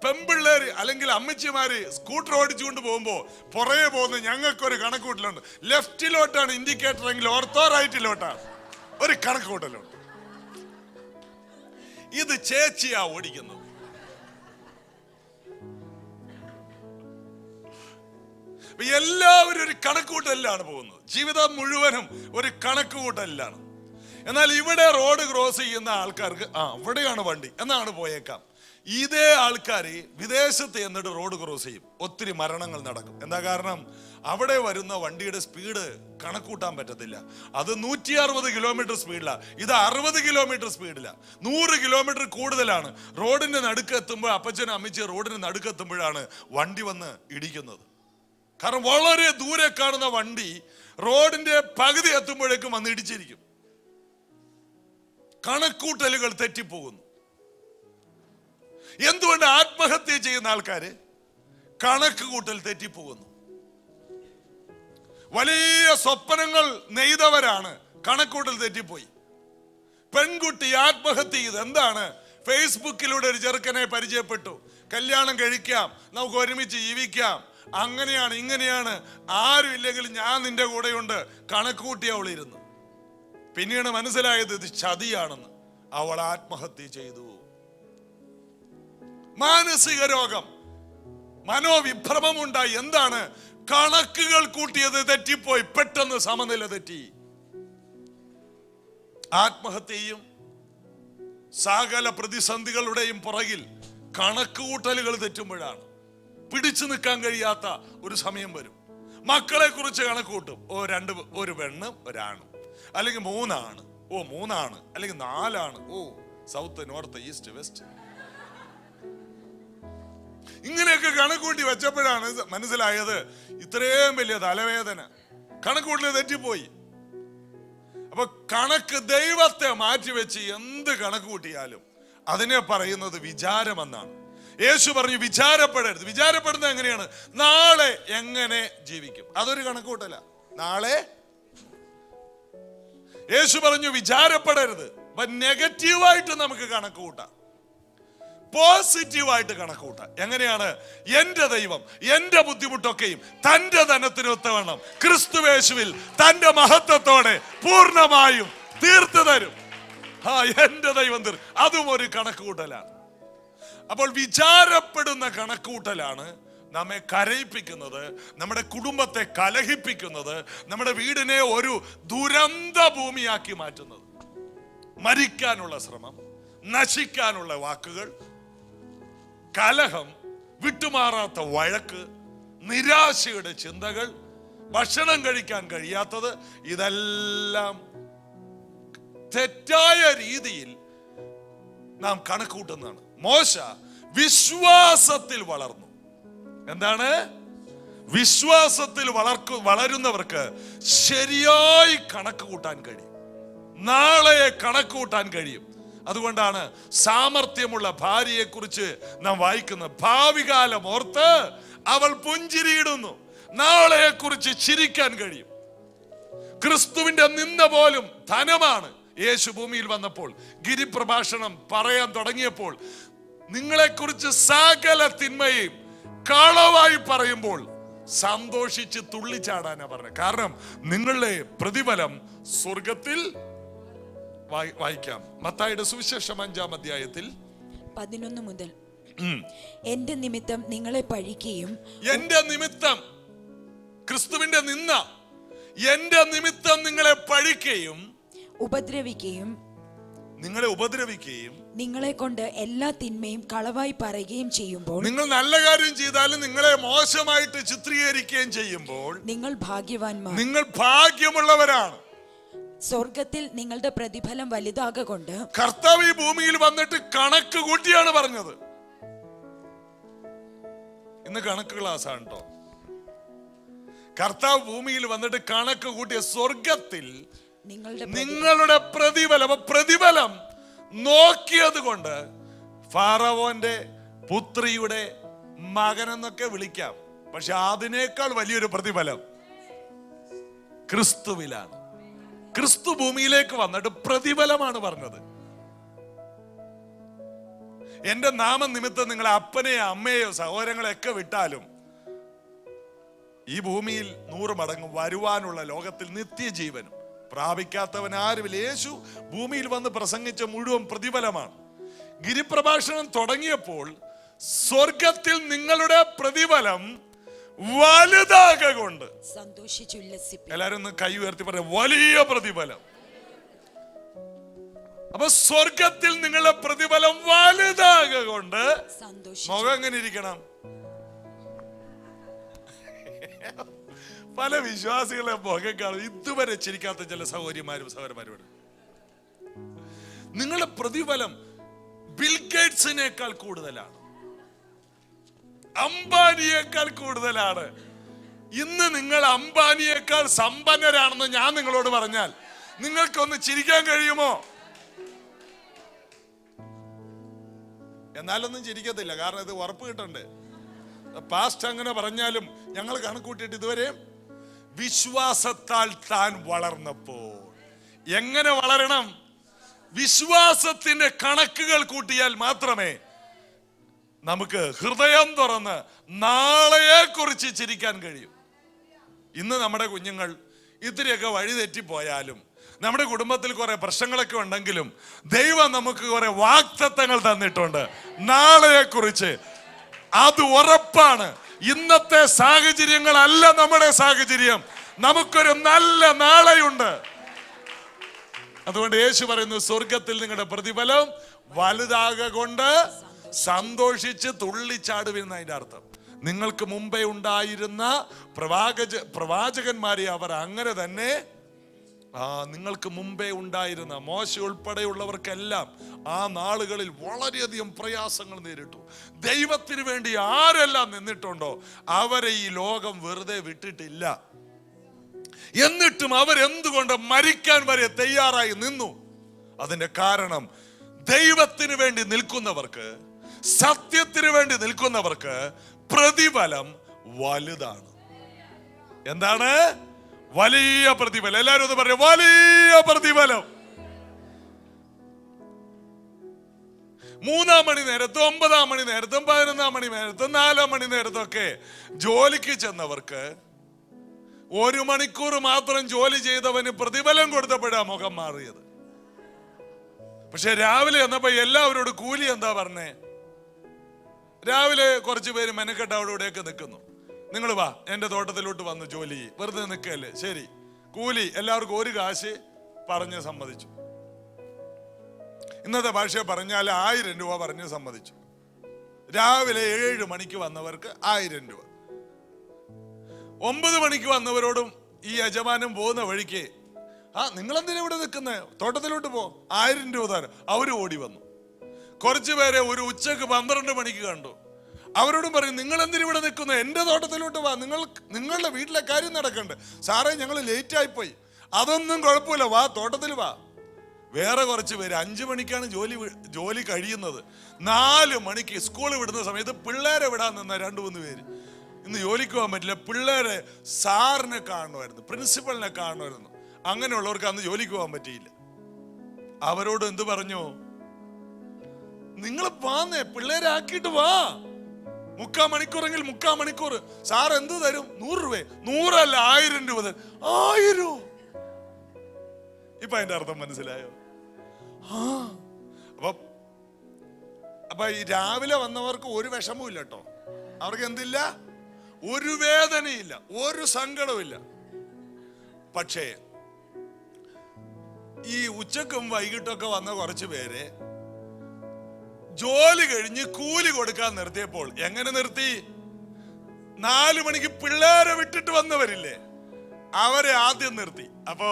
പെമ്പിള്ളേര് അല്ലെങ്കിൽ അമ്മച്ചിമാര് സ്കൂട്ടർ ഓടിച്ചുകൊണ്ട് പോകുമ്പോ പുറകെ പോകുന്ന ഞങ്ങൾക്കൊരു കണക്കൂട്ടലുണ്ട്. ലെഫ്റ്റിലോട്ടാണ് ഇൻഡിക്കേറ്റർ എങ്കിൽ ഓർത്തോ റൈറ്റിലോട്ടാണ് ഒരു കണക്കൂട്ടലുണ്ട്. ഇത് ചേച്ചിയാ ഓടിക്കുന്നത്. എല്ലാവരും ഒരു കണക്കുകൂട്ടലിലാണ് പോകുന്നത്. ജീവിതം മുഴുവനും ഒരു കണക്കുകൂട്ടലിലാണ്. എന്നാൽ ഇവിടെ റോഡ് ക്രോസ് ചെയ്യുന്ന ആൾക്കാർക്ക് അവിടെയാണ് വണ്ടി എന്നാണ് പോയേക്കാം. ഇതേ ആൾക്കാർ വിദേശത്ത് എന്നിട്ട് റോഡ് ക്രോസ് ചെയ്യും, ഒത്തിരി മരണങ്ങൾ നടക്കും. എന്താ കാരണം? അവിടെ വരുന്ന വണ്ടിയുടെ സ്പീഡ് കണക്കൂട്ടാൻ പറ്റത്തില്ല. അത് 160 കിലോമീറ്റർ സ്പീഡിലാണ്, ഇത് 60 കിലോമീറ്റർ സ്പീഡിലാണ്. 100 കിലോമീറ്റർ കൂടുതലാണ്. റോഡിന്റെ നടുക്കെത്തുമ്പോൾ, അപ്പച്ചനും അമ്മച്ചി റോഡിന്റെ നടുക്കെത്തുമ്പോഴാണ് വണ്ടി വന്ന് ഇടിക്കുന്നത്. കാരണം വളരെ ദൂരെ കാണുന്ന വണ്ടി റോഡിന്റെ പകുതി എത്തുമ്പോഴേക്കും വന്ന് ഇടിച്ചിരിക്കും. കണക്കൂട്ടലുകൾ തെറ്റിപ്പോകുന്നു. എന്തുകൊണ്ട് ആത്മഹത്യ ചെയ്യുന്ന ആൾക്കാര്? കണക്ക് കൂട്ടൽ തെറ്റിപ്പോകുന്നു. വലിയ സ്വപ്നങ്ങൾ നെയ്തവരാണ്, കണക്കൂട്ടൽ തെറ്റിപ്പോയി. പെൺകുട്ടി ആത്മഹത്യ ചെയ്ത് എന്താണ്? ഫേസ്ബുക്കിലൂടെ ഒരു ചെറുക്കനെ പരിചയപ്പെട്ടു, കല്യാണം കഴിക്കാം, നമുക്ക് ഒരുമിച്ച് ജീവിക്കാം, അങ്ങനെയാണ് ഇങ്ങനെയാണ്, ആരും ഇല്ലെങ്കിൽ ഞാൻ നിന്റെ കൂടെയുണ്ട്, കണക്കൂട്ടി അവളിരുന്നു. പിന്നീട് മനസ്സിലായത് ഇത് ചതിയാണെന്ന്. അവൾ ആത്മഹത്യ ചെയ്തു. മാനസിക രോഗം, മനോവിഭ്രമമുണ്ടായി. എന്താണ്? കണക്കുകൾ കൂട്ടിയത് തെറ്റിപ്പോയി, പെട്ടെന്ന് സമനില തെറ്റി. ആത്മഹത്യയും സകല പ്രതിസന്ധികളുടെയും പുറകിൽ കണക്കുകൂട്ടലുകൾ തെറ്റുമ്പോഴാണ്. പിടിച്ചു നിൽക്കാൻ കഴിയാത്ത ഒരു സമയം വരും. മക്കളെ കുറിച്ച് കണക്കൂട്ടും, ഒരു പെണ്ണും ഒരാണും, അല്ലെങ്കിൽ 3 ആണ്, 3 ആണ്, അല്ലെങ്കിൽ 4 ആണ്, സൗത്ത് നോർത്ത് ഈസ്റ്റ് വെസ്റ്റ്, ഇങ്ങനെയൊക്കെ കണക്കൂട്ടി വെച്ചപ്പോഴാണ് മനസ്സിലായത് ഇത്രയും വലിയ തലവേദന. കണക്കൂട്ടൽ തെറ്റിപ്പോയി. അപ്പൊ കണക്ക് ദൈവത്തെ മാറ്റിവെച്ച് എന്ത് കണക്ക് കൂട്ടിയാലും അതിനെ പറയുന്നത് വിചാരമെന്നാണ്. യേശു പറഞ്ഞു വിചാരപ്പെടരുത്. വിചാരപ്പെടുന്നത് എങ്ങനെയാണ്? നാളെ എങ്ങനെ ജീവിക്കും, അതൊരു കണക്കൂട്ടല. നാളെ യേശു പറഞ്ഞു വിചാരപ്പെടരുത്. നെഗറ്റീവായിട്ട് നമുക്ക് കണക്ക് കൂട്ടാം, പോസിറ്റീവായിട്ട് കണക്ക് കൂട്ടാം. എങ്ങനെയാണ്? എന്റെ ദൈവം എന്റെ ബുദ്ധിമുട്ടൊക്കെയും തന്റെ ധനത്തിനൊത്തവണ്ണം ക്രിസ്തുവേശുവിൽ തന്റെ മഹത്വത്തോടെ പൂർണ്ണമായും തീർത്തു തരും. എന്റെ ദൈവം അതും ഒരു കണക്ക് കൂട്ടലാണ്. അപ്പോൾ വിചാരപ്പെടുന്ന കണക്കൂട്ടലാണ് നമ്മെ കരയിപ്പിക്കുന്നത്, നമ്മുടെ കുടുംബത്തെ കലഹിപ്പിക്കുന്നത്, നമ്മുടെ വീടിനെ ഒരു ദുരന്ത ഭൂമിയാക്കി മാറ്റുന്നത്. മരിക്കാനുള്ള ശ്രമം, നശിക്കാനുള്ള വാക്കുകൾ, കലഹം, വിട്ടുമാറാത്ത വഴക്ക്, നിരാശയുടെ ചിന്തകൾ, ഭക്ഷണം കഴിക്കാൻ കഴിയാത്തത്, ഇതെല്ലാം തെറ്റായ രീതിയിൽ നാം കണക്കൂട്ടുന്നതാണ്. മോശ വിശ്വാസത്തിൽ വളർന്നു. എന്താണ്? വിശ്വാസത്തിൽ വളരുന്നവർക്ക് ശരിയായി കണക്ക് കൂട്ടാൻ കഴിയും, നാളെ കണക്ക് കൂട്ടാൻ കഴിയും. അതുകൊണ്ടാണ് സാമർത്ഥ്യമുള്ള ഭാര്യയെ കുറിച്ച് നാം വായിക്കുന്നത്. ഭാവി കാലം ഓർത്ത് അവൾ പുഞ്ചിരിയിടുന്നു, നാളെയെ കുറിച്ച് ചിരിക്കാൻ കഴിയും. ക്രിസ്തുവിന്റെ നിന്ന പോലും ധനമാണ്. യേശു ഭൂമിയിൽ വന്നപ്പോൾ ഗിരിപ്രഭാഷണം പറയാൻ തുടങ്ങിയപ്പോൾ നിങ്ങളെക്കുറിച്ച് സകല തിന്മയും കളവായി പറയുമ്പോൾ സന്തോഷിച്ച് തുള്ളിച്ചാടാനാ പറഞ്ഞത്. കാരണം നിങ്ങളുടെ പ്രതിഫലം സ്വർഗത്തിൽ. വായിക്കാം, മത്തായിയുടെ സുവിശേഷം 5-ാം അധ്യായത്തിൽ 11 മുതൽ. എന്റെ നിമിത്തം നിങ്ങളെ പഴിക്കുകയും, എന്റെ നിമിത്തം, ക്രിസ്തുവിന്റെ നിന്ന, എന്റെ നിമിത്തം നിങ്ങളെ പഴിക്കുകയും ഉപദ്രവിക്കുകയും നിങ്ങളെ ഉപദ്രവിക്കുകയും നിങ്ങളെ കൊണ്ട് എല്ലാ തിന്മയും കളവായി പറയുകയും ചെയ്യുമ്പോൾ, നിങ്ങൾ നല്ല കാര്യം ചെയ്താലും നിങ്ങളെ മോശമായിട്ട് ചിത്രീകരിക്കുകയും ചെയ്യുമ്പോൾ നിങ്ങൾ ഭാഗ്യവാന്മാർ. നിങ്ങൾ ഭാഗ്യമുള്ളവരാണ്. സ്വർഗത്തിൽ നിങ്ങളുടെ പ്രതിഫലം വലുതാകൊണ്ട്. കർത്താവ് ഈ ഭൂമിയിൽ വന്നിട്ട് കണക്ക് കൂട്ടിയാണ് പറഞ്ഞത്. ഇന്ന് കണക്ക് ക്ലാസ്സാണ് കേട്ടോ. കർത്താവ് ഭൂമിയിൽ വന്നിട്ട് കണക്ക് കൂട്ടിയ സ്വർഗത്തിൽ നിങ്ങളുടെ പ്രതിഫലം നോക്കിയത് കൊണ്ട് ഫാറവോന്റെ പുത്രിയുടെ മകനെന്നൊക്കെ വിളിക്കാം, പക്ഷെ അതിനേക്കാൾ വലിയൊരു പ്രതിഫലം ക്രിസ്തുവിലാണ്. ക്രിസ്തു ഭൂമിയിലേക്ക് വന്നിട്ട് പ്രതിഫലമാണ് പറഞ്ഞത്. എന്റെ നാമനിമിത്തം നിങ്ങളെ അപ്പനെയോ അമ്മയോ സഹോദരങ്ങളെയൊക്കെ വിട്ടാലും ഈ ഭൂമിയിൽ 100 മടങ്ങ് വരുവാനുള്ള ലോകത്തിൽ നിത്യജീവനും പ്രാപിക്കാത്തവൻ ആരുമില്ല. യേശു ഭൂമിയിൽ വന്ന് പ്രസംഗിച്ച മുഴുവൻ പ്രതിഫലമാണ്. ഗിരിപ്രഭാഷണം തുടങ്ങിയപ്പോൾ സ്വർഗത്തിൽ നിങ്ങളുടെ പ്രതിഫലം വലുതാകൊണ്ട് സന്തോഷിച്ചുല്ലസിപ്പിൻ. എല്ലാരും ഒന്ന് കൈ ഉയർത്തി പറയാം, വലിയ പ്രതിഫലം. അപ്പൊ സ്വർഗത്തിൽ നിങ്ങളുടെ പ്രതിഫലം വലുതാകൊണ്ട് മുഖം എങ്ങനെ ഇരിക്കണം? പല വിശ്വാസികളെ മുഖം കാണും ഇതുവരെ ചിരിക്കാത്ത ചില സഹോദരിമാരും സഹോദരന്മാരും. നിങ്ങളുടെ പ്രതിഫലം ബിൽഗേറ്റ്സിനേക്കാൾ കൂടുതലാണ്, അംബാനിയേക്കാൾ കൂടുതലാണ്. ഇന്ന് നിങ്ങൾ അംബാനിയേക്കാൾ സമ്പന്നരാണെന്ന് ഞാൻ നിങ്ങളോട് പറഞ്ഞാൽ നിങ്ങൾക്കൊന്ന് ചിരിക്കാൻ കഴിയുമോ? എന്നാലൊന്നും ചിരിക്കത്തില്ല, കാരണം ഇത് ഉറപ്പ് കിട്ടണ്ടേ. പാസ്റ്റ് അങ്ങനെ പറഞ്ഞാലും ഞങ്ങൾ കണക്കൂട്ടിയിട്ട് ഇതുവരെ വിശ്വാസത്താൽ താൻ വളർന്നപ്പോൾ. എങ്ങനെ വളരണം? വിശ്വാസത്തിന്റെ കണക്കുകൾ കൂട്ടിയാൽ മാത്രമേ നമുക്ക് ഹൃദയം തുറന്ന് നാളെയെ കുറിച്ച് ചിരിക്കാൻ കഴിയും. ഇന്ന് നമ്മുടെ കുഞ്ഞുങ്ങൾ ഇത്തിരിയൊക്കെ വഴി തെറ്റിപ്പോയാലും നമ്മുടെ കുടുംബത്തിൽ കുറെ പ്രശ്നങ്ങളൊക്കെ ഉണ്ടെങ്കിലും ദൈവം നമുക്ക് കുറെ വാഗ്ദത്തങ്ങൾ തന്നിട്ടുണ്ട് നാളെയെ കുറിച്ച്. അത് ഉറപ്പാണ്. ഇന്നത്തെ സാഹചര്യങ്ങളല്ല നമ്മുടെ സാഹചര്യം, നമുക്കൊരു നല്ല നാളെയുണ്ട്. അതുകൊണ്ട് യേശു പറയുന്നു, സ്വർഗത്തിൽ നിങ്ങളുടെ പ്രതിഫലം വലുതാകൊണ്ട് സന്തോഷിച്ച് തുള്ളിച്ചാടുവിൻ. അതിന്റെ അർത്ഥം നിങ്ങൾക്ക് മുമ്പേ ഉണ്ടായിരുന്ന പ്രവാചകന്മാരെ അവർ അങ്ങനെ തന്നെ നിങ്ങൾക്ക് മുമ്പേ ഉണ്ടായിരുന്ന മോശ ഉൾപ്പെടെയുള്ളവർക്കെല്ലാം ആ നാളുകളിൽ വളരെയധികം പ്രയാസങ്ങൾ നേരിട്ടു. ദൈവത്തിന് വേണ്ടി ആരെല്ലാം നിന്നിട്ടുണ്ടോ അവരെ ഈ ലോകം വെറുതെ വിട്ടിട്ടില്ല. എന്നിട്ടും അവരെന്തുകൊണ്ട് മരിക്കാൻ വരെ തയ്യാറായി നിന്നു? അതിന്റെ കാരണം ദൈവത്തിന് വേണ്ടി നിൽക്കുന്നവർക്ക്, സത്യത്തിന് വേണ്ടി നിൽക്കുന്നവർക്ക് പ്രതിഫലം വലുതാണ്. എന്താണ്? വലിയ പ്രതിഫലം. എല്ലാവരും ഒന്ന് പറയാം, വലിയ പ്രതിഫലം. 3 മണി നേരത്തും 9 മണി നേരത്തും 11 മണി നേരത്തും 4 മണി നേരത്തൊക്കെ ജോലിക്ക് ചെന്നവർക്ക് 1 മണിക്കൂർ മാത്രം ജോലി ചെയ്തവന് പ്രതിഫലം കൊടുത്തപ്പോഴാ മുഖം മാറിയത്. പക്ഷെ രാവിലെ എന്നപ്പോ എല്ലാവരോട് കൂലി എന്താ പറഞ്ഞേ? രാവിലെ കുറച്ചു പേര് മെനക്കെട്ട് അവിടെ ഇവിടെയൊക്കെ നിൽക്കുന്നു. നിങ്ങൾ വാ എന്റെ തോട്ടത്തിലോട്ട് വന്ന് ജോലി ചെയ്യും, വെറുതെ നിൽക്കല്ലേ, ശരി. കൂലി എല്ലാവർക്കും 1 കാശ് പറഞ്ഞ് സമ്മതിച്ചു. ഇന്നത്തെ ഭാഷ പറഞ്ഞാൽ 1000 രൂപ പറഞ്ഞ് സമ്മതിച്ചു. രാവിലെ 7 മണിക്ക് വന്നവർക്ക് 1000 രൂപ. 9 മണിക്ക് വന്നവരോടും ഈ യജമാനം പോകുന്ന വഴിക്ക്, നിങ്ങളെന്തിനാ ഇവിടെ നിൽക്കുന്നേ, തോട്ടത്തിലോട്ട് പോ, 1000 രൂപ തരാം. അവര് ഓടി വന്നു. കുറച്ചു പേരെ ഒരു ഉച്ചക്ക് 12 മണിക്ക് കണ്ടു. അവരോടും പറയും, നിങ്ങൾ എന്തിനാ ഇവിടെ നിൽക്കുന്നത്, എന്റെ തോട്ടത്തിലോട്ട് വാ, നിങ്ങളുടെ വീട്ടിലെ കാര്യം നടക്കണ്ട്. സാറേ ഞങ്ങൾ ലേറ്റ് ആയിപ്പോയി. അതൊന്നും കുഴപ്പമില്ല, വാ തോട്ടത്തിൽ വാ. വേറെ കുറച്ച് പേര് 5 മണിക്കാണ് ജോലി കഴിയുന്നത്. 4 മണിക്ക് സ്കൂൾ വിടുന്ന സമയത്ത് പിള്ളേരെ വിടാൻ നിന്ന 2-3 പേര് ഇന്ന് ജോലിക്ക് പോകാൻ പറ്റില്ല. പിള്ളേരെ സാറിനെ കാണുമായിരുന്നു, പ്രിൻസിപ്പളിനെ കാണുമായിരുന്നു. അങ്ങനെയുള്ളവർക്ക് അന്ന് ജോലിക്ക് പോകാൻ പറ്റിയില്ല. അവരോട് എന്ത് പറഞ്ഞു? നിങ്ങൾ വാന്നേ, പിള്ളേരെ ആക്കിയിട്ട് വാ. 3/4 മണിക്കൂറെങ്കിൽ 3/4 മണിക്കൂർ. സാർ എന്ത് തരും? 100 രൂപ. 100 അല്ല, 1000 രൂപ തരും. 1000. ഇപ്പൊ അതിന്റെ അർത്ഥം മനസ്സിലായോ? അപ്പൊ ഈ രാവിലെ വന്നവർക്ക് ഒരു വിഷമവും ഇല്ല കേട്ടോ. അവർക്ക് എന്തില്ല? ഒരു വേദനയില്ല, ഒരു സങ്കടവും ഇല്ല. പക്ഷേ ഈ ഉച്ചക്കും വൈകിട്ടൊക്കെ വന്ന കുറച്ച് പേര് ജോലി കഴിഞ്ഞ് കൂലി കൊടുക്കാൻ നിർത്തിയപ്പോൾ എങ്ങനെ നിർത്തി? 4 മണിക്ക് പിള്ളേരെ വിട്ടിട്ട് വന്നവരില്ലേ, അവരെ ആദ്യം നിർത്തി. അപ്പോ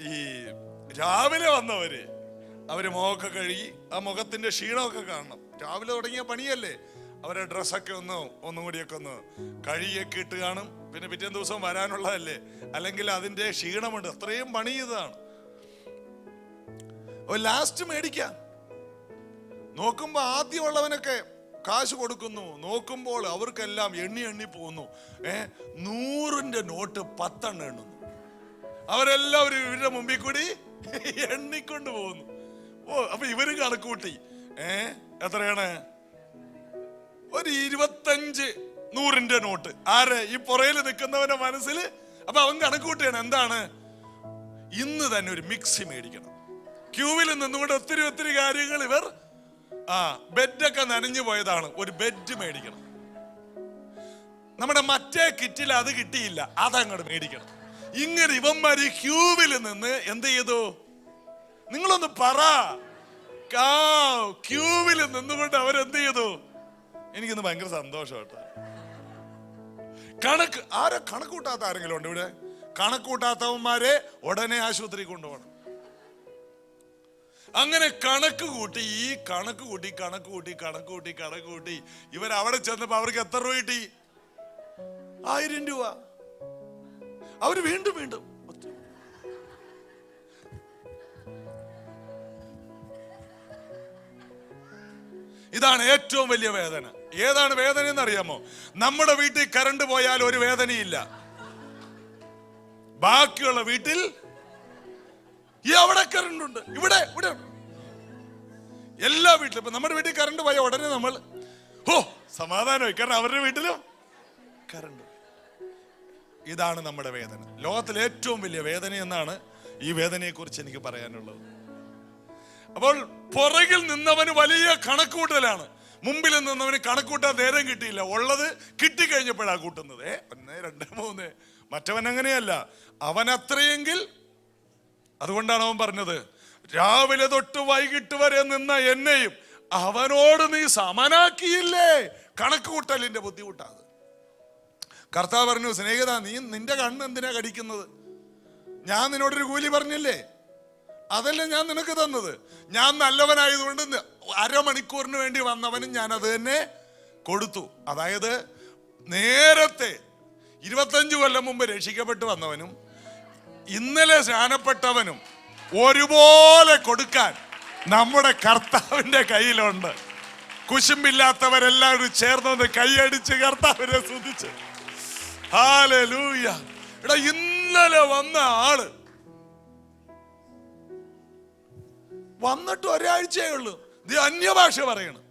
ഈ രാവിലെ വന്നവര് അവര് മുഖമൊക്കെ കഴുകി, ആ മുഖത്തിന്റെ ക്ഷീണമൊക്കെ കാണണം. രാവിലെ തുടങ്ങിയ പണിയല്ലേ, അവരെ ഡ്രസ്സൊക്കെ ഒന്നും കൂടിയൊക്കെ ഒന്ന് കഴുകിയൊക്കെ ഇട്ട് കാണും. പിന്നെ പിറ്റേ ദിവസം വരാനുള്ളതല്ലേ, അല്ലെങ്കിൽ അതിന്റെ ക്ഷീണമുണ്ട്, അത്രയും പണി ചെയ്തതാണ്. ലാസ്റ്റ് മേടിക്കാം. നോക്കുമ്പോ ആദ്യമുള്ളവനൊക്കെ കാശ് കൊടുക്കുന്നു, നോക്കുമ്പോൾ അവർക്കെല്ലാം എണ്ണി പോകുന്നു. 100-ന്റെ നോട്ട് 10 എണ്ണുന്നു. അവരെല്ലാവരും ഇവരുടെ മുമ്പിൽ കൂടി എണ്ണിക്കൊണ്ട് പോകുന്നു. അപ്പൊ ഇവര് കണക്കൂട്ടി എത്രയാണ്? ഒരു 25 100-ന്റെ നോട്ട്. ആര്? ഈ പുറയിൽ നിൽക്കുന്നവന്റെ മനസ്സിൽ. അപ്പൊ അവൻ കണക്കൂട്ടിയാണ്, എന്താണ്? ഇന്ന് തന്നെ ഒരു മിക്സി മേടിക്കണം. ക്യൂവിൽ നിന്നുകൊണ്ട് ഒത്തിരി കാര്യങ്ങൾ ഇവർ ബെഡൊക്കെ നനഞ്ഞു പോയതാണ്, ഒരു ബെഡ് മേടിക്കണം. നമ്മുടെ മറ്റേ കിറ്റിൽ അത് കിട്ടിയില്ല, അതങ്ങോട്ട് മേടിക്കണം. ഇങ്ങനെ ഇവന്മാര് ക്യൂവിൽ നിന്ന് എന്ത് ചെയ്തു? നിങ്ങളൊന്ന് പറ. ക്യൂവിൽ നിന്നുകൊണ്ട് അവരെന്ത് ചെയ്തു? എനിക്കിന്ന് ഭയങ്കര സന്തോഷം കേട്ടോ. കണക്ക് കൂട്ടാത്ത ആരെങ്കിലും ഉണ്ട് ഇവിടെ? കണക്കൂട്ടാത്തവന്മാരെ ഉടനെ ആശുപത്രി കൊണ്ടുപോകണം. അങ്ങനെ കണക്ക് കൂട്ടി ഇവരവിടെ ചെന്നപ്പോ അവർക്ക് എത്ര രൂപ കിട്ടി? 1000 രൂപ. അവര് വീണ്ടും ഇതാണ് ഏറ്റവും വലിയ വേദന. ഏതാണ് വേദന എന്നറിയാമോ? നമ്മുടെ വീട്ടിൽ കറണ്ട് പോയാൽ ഒരു വേദനയില്ല, ബാക്കിയുള്ള വീട്ടിൽ അവിടെ കറണ്ട് ഉണ്ട്. ഇവിടെ എല്ലാ വീട്ടിലും. ഇപ്പൊ നമ്മുടെ വീട്ടിൽ കറണ്ട് പോയ ഉടനെ നമ്മൾ സമാധാനമായി, കാരണം അവരുടെ വീട്ടിലും കറണ്ട്. ഇതാണ് നമ്മുടെ വേദന. ലോകത്തിലെ ഏറ്റവും വലിയ വേദന എന്നാണ് ഈ വേദനയെ കുറിച്ച് എനിക്ക് പറയാനുള്ളത്. അപ്പോൾ പുറകിൽ നിന്നവന് വലിയ കണക്കൂട്ടലാണ്, മുമ്പിൽ നിന്നവന് കണക്കൂട്ടാൻ നേരം കിട്ടിയില്ല. ഉള്ളത് കിട്ടിക്കഴിഞ്ഞപ്പോഴാണ് കൂട്ടുന്നത്. 1 2 3. മറ്റവൻ അങ്ങനെയല്ല, അവൻ അത്രയെങ്കിൽ. അതുകൊണ്ടാണ് അവൻ പറഞ്ഞത്, രാവിലെ തൊട്ട് വൈകിട്ട് വരെ നിന്ന എന്നെയും അവനോട് നീ സമനാക്കിയില്ലേ. കണക്ക് കൂട്ടലിന്റെ ബുദ്ധിമുട്ടാണ്. കർത്താവ് പറഞ്ഞു, സ്നേഹിത, നിന്റെ കണ്ണ് എന്തിനാ കടിക്കുന്നത്? ഞാൻ നിന്നോടൊരു കൂലി പറഞ്ഞില്ലേ, അതല്ലേ ഞാൻ നിനക്ക് തന്നത്. ഞാൻ നല്ലവനായതുകൊണ്ട് അരമണിക്കൂറിന് വേണ്ടി വന്നവനും ഞാൻ അത് തന്നെ കൊടുത്തു. അതായത് നേരത്തെ 25 കൊല്ലം മുമ്പ് രക്ഷിക്കപ്പെട്ട് വന്നവനും ഇന്നലെ സ്നാനപ്പെട്ടവനും ഒരുപോലെ കൊടുക്കാൻ നമ്മുടെ കർത്താവിന്റെ കയ്യിലുണ്ട്. കുശുമ്പില്ലാത്തവരെല്ലാവരും ചേർന്ന് കൈയടിച്ച് കർത്താവിനെ സ്തുതിച്ച് ഹല്ലേലൂയ. എടാ, ഇന്നലെ വന്ന ആള് വന്നിട്ട് ഒരാഴ്ചയേ ഉള്ളൂ, ഇത് അന്യഭാഷ പറയണം.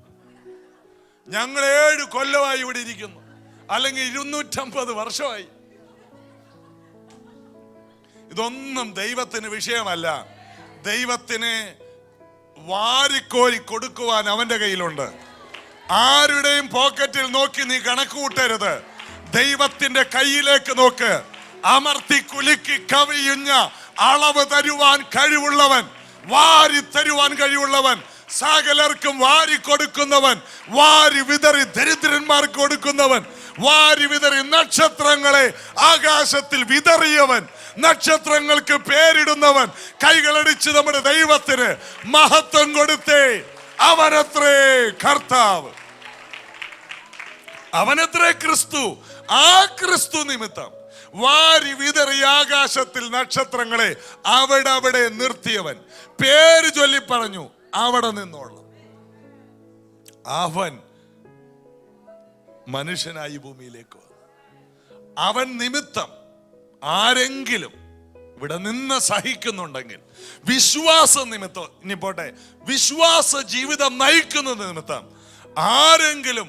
ഞങ്ങൾ 7 കൊല്ലമായി ഇവിടെ ഇരിക്കുന്നു, അല്ലെങ്കിൽ 250 വർഷമായി. ഇതൊന്നും ദൈവത്തിന് വിഷയമല്ല. ദൈവത്തിന് വാരിക്കോരി കൊടുക്കുവാൻ അവന്റെ കയ്യിലുണ്ട്. ആരുടെയും പോക്കറ്റിൽ നോക്കി നീ കണക്ക് കൂട്ടരുത്. ദൈവത്തിന്റെ കയ്യിലേക്ക് നോക്ക്. അമർത്തി കുലുക്കി കവിയുന്ന അളവ് തരുവാൻ കഴിവുള്ളവൻ, വാരി തരുവാൻ കഴിവുള്ളവൻ, സകലർക്കും വാരി കൊടുക്കുന്നവൻ, വാരി വിതറി ദരിദ്രന്മാർക്ക് കൊടുക്കുന്നവൻ, വാരി വിതറി നക്ഷത്രങ്ങളെ ആകാശത്തിൽ വിതറിയവൻ, നക്ഷത്രങ്ങൾക്ക് പേരിടുന്നവൻ, കൈകളടിച്ച് നമ്മുടെ ദൈവത്തിന് മഹത്വം കൊടുത്തേ. അവനത്രേ കർത്താവ്, അവനത്രേ ക്രിസ്തു. ആ ക്രിസ്തു നിമിത്തം വാരി വിതറി ആകാശത്തിൽ നക്ഷത്രങ്ങളെ അവിടെ നിർത്തിയവൻ, പേര് ചൊല്ലി പറഞ്ഞു, അവിടെ നിന്നോളാം. അവൻ മനുഷ്യനായി ഭൂമിയിലേക്ക് വന്നു. അവൻ നിമിത്തം ആരെങ്കിലും ഇവിടെ നിന്ന് സഹിക്കുന്നുണ്ടെങ്കിൽ, വിശ്വാസ നിമിത്തം, ഇനി പോട്ടെ, വിശ്വാസ ജീവിതം നയിക്കുന്ന നിമിത്തം ആരെങ്കിലും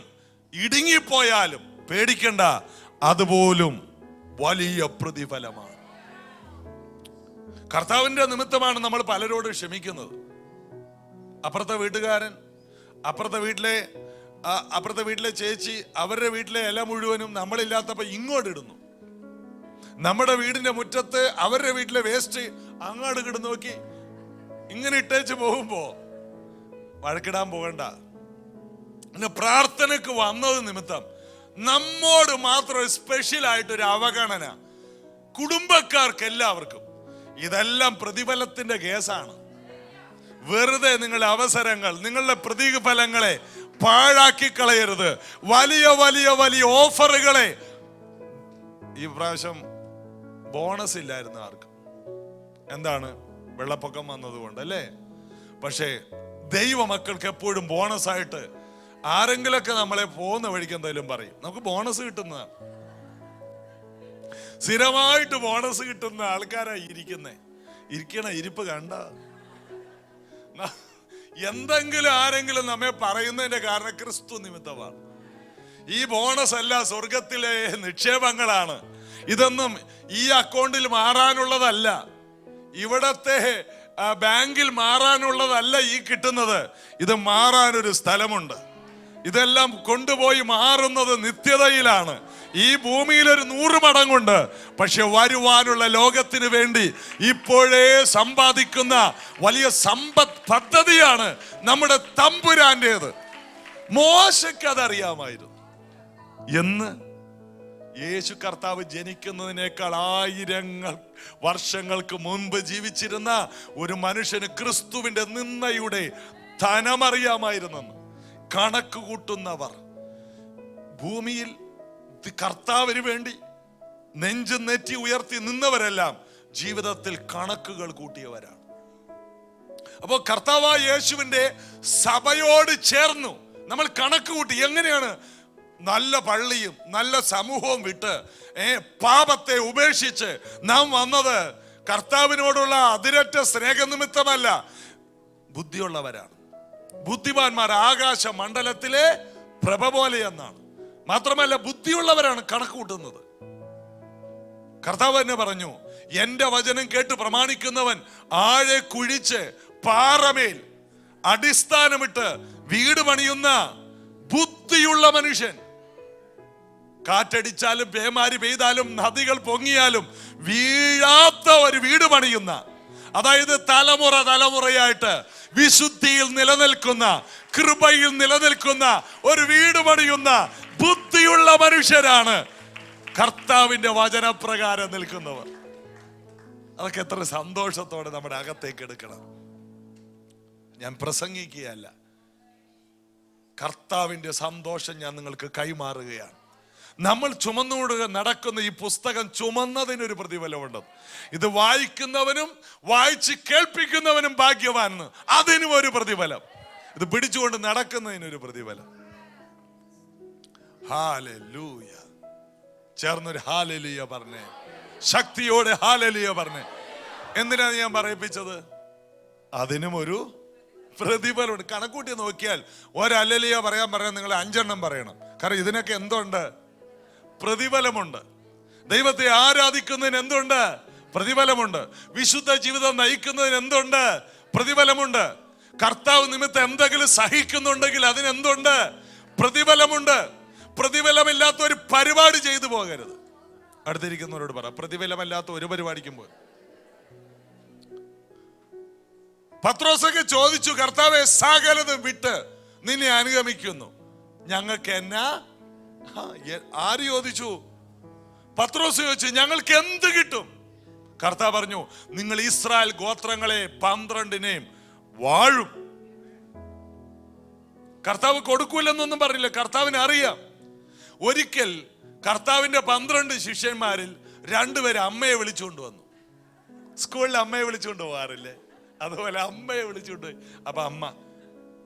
ഇടുങ്ങിപ്പോയാലും പേടിക്കണ്ട, അതുപോലും വലിയ പ്രതിഫലമാണ്. കർത്താവിന്റെ നിമിത്തമാണ് നമ്മൾ പലരോട് ക്ഷമിക്കുന്നത്. അപ്പുറത്തെ വീട്ടുകാരൻ, അപ്പുറത്തെ വീട്ടിലെ ചേച്ചി, അവരുടെ വീട്ടിലെ ഇല മുഴുവനും നമ്മളില്ലാത്തപ്പോ ഇങ്ങോട്ട് ഇടുന്നു. നമ്മുടെ വീടിന്റെ മുറ്റത്ത് അവരുടെ വീട്ടിലെ വേസ്റ്റ് അങ്ങോട്ട് കിടന്ന് നോക്കി ഇങ്ങനെ ഇട്ടേച്ച് പോകുമ്പോ വഴക്കിടാൻ പോകണ്ട. പ്രാർത്ഥനക്ക് വന്നത് നിമിത്തം നമ്മോട് മാത്രം സ്പെഷ്യൽ ആയിട്ടൊരു അവഗണന കുടുംബക്കാർക്ക് എല്ലാവർക്കും. ഇതെല്ലാം പ്രതിഫലത്തിന്റെ കേസാണ്. വെറുതെ നിങ്ങളുടെ അവസരങ്ങൾ, നിങ്ങളുടെ പ്രതിഫലങ്ങളെ പാഴാക്കി കളയരുത്. വലിയ വലിയ വലിയ ഓഫറുകളെ. ഈ പ്രാവശ്യം ബോണസ് ഇല്ലായിരുന്നു ആർക്കും. എന്താണ്? വെള്ളപ്പൊക്കം വന്നതുകൊണ്ട് അല്ലേ? പക്ഷേ ദൈവമക്കൾക്ക് എപ്പോഴും ബോണസ് ആയിട്ട് ആരെങ്കിലൊക്കെ നമ്മളെ പോകുന്ന വഴിക്ക് എന്തായാലും പറയും, നമുക്ക് ബോണസ് കിട്ടുന്നതാണ്. സ്ഥിരമായിട്ട് ബോണസ് കിട്ടുന്ന ആൾക്കാരായി ഇരിക്കണ ഇരിപ്പ് കണ്ട എന്തെങ്കിലും ആരെങ്കിലും നമ്മെ പറയുന്നതിന്റെ കാരണം ക്രിസ്തു നിമിത്തമാണ്. ഈ ബോണസ് അല്ല, സ്വർഗത്തിലെ നിക്ഷേപങ്ങളാണ്. ഇതൊന്നും ഈ അക്കൗണ്ടിൽ മാറാനുള്ളതല്ല, ഇവിടത്തെ ബാങ്കിൽ മാറാനുള്ളതല്ല ഈ കിട്ടുന്നത്. ഇത് മാറാനൊരു സ്ഥലമുണ്ട്. ഇതെല്ലാം കൊണ്ടുപോയി മാറുന്നത് നിത്യതയിലാണ്. ഈ ഭൂമിയിൽ ഒരു 100 മടങ്ങുണ്ട്. പക്ഷെ വരുവാനുള്ള ലോകത്തിന് വേണ്ടി ഇപ്പോഴേ സമ്പാദിക്കുന്ന വലിയ സമ്പദ് പദ്ധതിയാണ് നമ്മുടെ തമ്പുരാന്റേത്. മോശയ്ക്ക് അതറിയാമായിരുന്നു. എന്ന് യേശു കർത്താവ് ജനിക്കുന്നതിനേക്കാൾ 1000 വർഷങ്ങൾക്ക് മുൻപ് ജീവിച്ചിരുന്ന ഒരു മനുഷ്യന് ക്രിസ്തുവിന്റെ നിന്ദയുടെ ധനമറിയാമായിരുന്നെന്ന്. കണക്ക് കൂട്ടുന്നവർ ഭൂമിയിൽ കർത്താവിന് വേണ്ടി നെഞ്ചു നെറ്റി ഉയർത്തി നിന്നവരെല്ലാം ജീവിതത്തിൽ കണക്കുകൾ കൂട്ടിയവരാണ്. അപ്പോൾ കർത്താവായ യേശുവിന്റെ സഭയോട് ചേർന്നു നമ്മൾ കണക്ക് കൂട്ടി. എങ്ങനെയാണ്? നല്ല പള്ളിയും നല്ല സമൂഹവും വിട്ട് പാപത്തെ ഉപേക്ഷിച്ച് നാം വന്നത് കർത്താവിനോടുള്ള അതിരറ്റ സ്നേഹനിമിത്തമല്ല, ബുദ്ധിയുള്ളവരാണ്. ബുദ്ധിമാന്മാർ ആകാശ മണ്ഡലത്തിലെ പ്രഭ പോലെ എന്നാണ്. മാത്രമല്ല ബുദ്ധിയുള്ളവരാണ് കണക്ക് കൂട്ടുന്നത്. കർത്താവ് തന്നെ പറഞ്ഞു, എന്റെ വചനം കേട്ട് പ്രമാണിക്കുന്നവൻ ആഴെ കുഴിച്ച് പാറമേൽ അടിസ്ഥാനമിട്ട് വീട് പണിയുന്ന ബുദ്ധിയുള്ള മനുഷ്യൻ. കാറ്റടിച്ചാലും പേമാരി പെയ്താലും നദികൾ പൊങ്ങിയാലും വീഴാത്ത ഒരു വീട് പണിയുന്ന, അതായത് തലമുറ തലമുറയായിട്ട് വിശുദ്ധിയിൽ നിലനിൽക്കുന്ന, കൃപയിൽ നിലനിൽക്കുന്ന ഒരു വീട് പണിയുന്ന ബുദ്ധിയുള്ള മനുഷ്യരാണ് കർത്താവിന്റെ വചനപ്രകാരം നിൽക്കുന്നവർ. അതൊക്കെ എത്ര സന്തോഷത്തോടെ നമ്മുടെ അകത്തേക്ക് എടുക്കണം. ഞാൻ പ്രസംഗിക്കുകയല്ല, കർത്താവിന്റെ സന്തോഷം ഞാൻ നിങ്ങൾക്ക് കൈമാറുകയാണ്. നമ്മൾ ചുമന്നുകൊണ്ട് നടക്കുന്ന ഈ പുസ്തകം ചുമന്നതിനൊരു പ്രതിഫലമുണ്ട്. ഇത് വായിക്കുന്നവനും വായിച്ച് കേൾപ്പിക്കുന്നവനും ഭാഗ്യവാനെന്ന്, അതിനും ഒരു പ്രതിഫലം. ഇത് പിടിച്ചുകൊണ്ട് നടക്കുന്നതിനൊരു പ്രതിഫലം. ഹല്ലേലൂയ. ചേർന്നൊരു ഹല്ലേലൂയ പറഞ്ഞേ, ശക്തിയോടെ ഹല്ലേലൂയ പറഞ്ഞേ. എന്തിനാണ് ഞാൻ പറയിപ്പിച്ചത്? അതിനും ഒരു പ്രതിഫലമുണ്ട്. കണക്കൂട്ടി നോക്കിയാൽ ഒരല്ലേലൂയ പറയാൻ നിങ്ങൾ 5 എണ്ണം പറയണം. കാരണം ഇതിനൊക്കെ എന്തുണ്ട്? പ്രതിഫലമുണ്ട്. ദൈവത്തെ ആരാധിക്കുന്നതിന് എന്തുണ്ട്? പ്രതിഫലമുണ്ട്. വിശുദ്ധ ജീവിതം നയിക്കുന്നതിന് എന്തുണ്ട്? പ്രതിഫലമുണ്ട്. കർത്താവ് നിമിത്തം എന്തെങ്കിലും സഹിക്കുന്നുണ്ടെങ്കിൽ അതിനെന്തുണ്ട്? പ്രതിഫലമുണ്ട്. പ്രതിഫലമില്ലാത്ത ഒരു പരിപാടി ചെയ്തു പോകരുത്. അടുത്തിരിക്കുന്നവരോട് പറ, പ്രതിഫലമില്ലാത്ത ഒരു പരിപാടിക്കും പോയി. പത്രോസൊക്കെ ചോദിച്ചു, കർത്താവേ സകലതും വിട്ട് നിന്നെ അനുഗമിക്കുന്നു, ഞങ്ങൾക്ക് എന്നാ? ആര് ചോദിച്ചു? പത്രോസ് ചോദിച്ചു, ഞങ്ങൾക്ക് എന്ത് കിട്ടും? കർത്താവ് പറഞ്ഞു, നിങ്ങൾ ഇസ്രായേൽ ഗോത്രങ്ങളെ 12 വാഴും. കർത്താവ് കൊടുക്കൂലെന്നൊന്നും പറഞ്ഞില്ല, കർത്താവിന് അറിയാം. ഒരിക്കൽ കർത്താവിന്റെ 12 ശിഷ്യന്മാരിൽ 2 പേര് അമ്മയെ വിളിച്ചുകൊണ്ട് വന്നു. സ്കൂളിൽ അമ്മയെ വിളിച്ചുകൊണ്ട് പോകാറില്ലേ? അതുപോലെ അമ്മയെ വിളിച്ചുകൊണ്ട്. അപ്പൊ അമ്മ,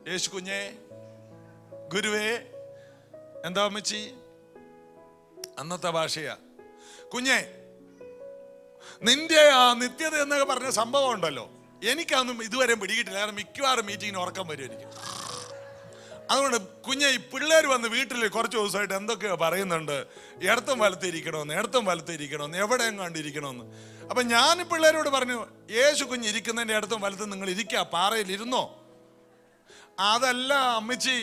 യേശു കുഞ്ഞേ, ഗുരുവേ, എന്താ അമ്മച്ചി? അന്നത്തെ ഭാഷയാ. കുഞ്ഞേ, നിന്റെ ആ നിത്യത എന്നൊക്കെ പറഞ്ഞ സംഭവം ഉണ്ടല്ലോ, എനിക്കൊന്നും ഇതുവരെ പിടികിട്ടില്ല. കാരണം മിക്കവാറും മീറ്റിങ്ങിന് ഉറക്കം വരും എനിക്ക്. അതുകൊണ്ട് കുഞ്ഞെ, ഈ പിള്ളേർ വന്ന് വീട്ടിൽ കുറച്ച് ദിവസമായിട്ട് എന്തൊക്കെയോ പറയുന്നുണ്ട്, ഇടത്തും വലത്തിരിക്കണമെന്ന്, എവിടെയും കണ്ടിരിക്കണമെന്ന്. അപ്പൊ ഞാൻ പിള്ളേരോട് പറഞ്ഞു, യേശു കുഞ്ഞ് ഇരിക്കുന്നതിന്റെ ഇടത്തും വലത്തും നിങ്ങൾ ഇരിക്കുക, പാറയിൽ ഇരുന്നോ. അതല്ല അമ്മച്ചി,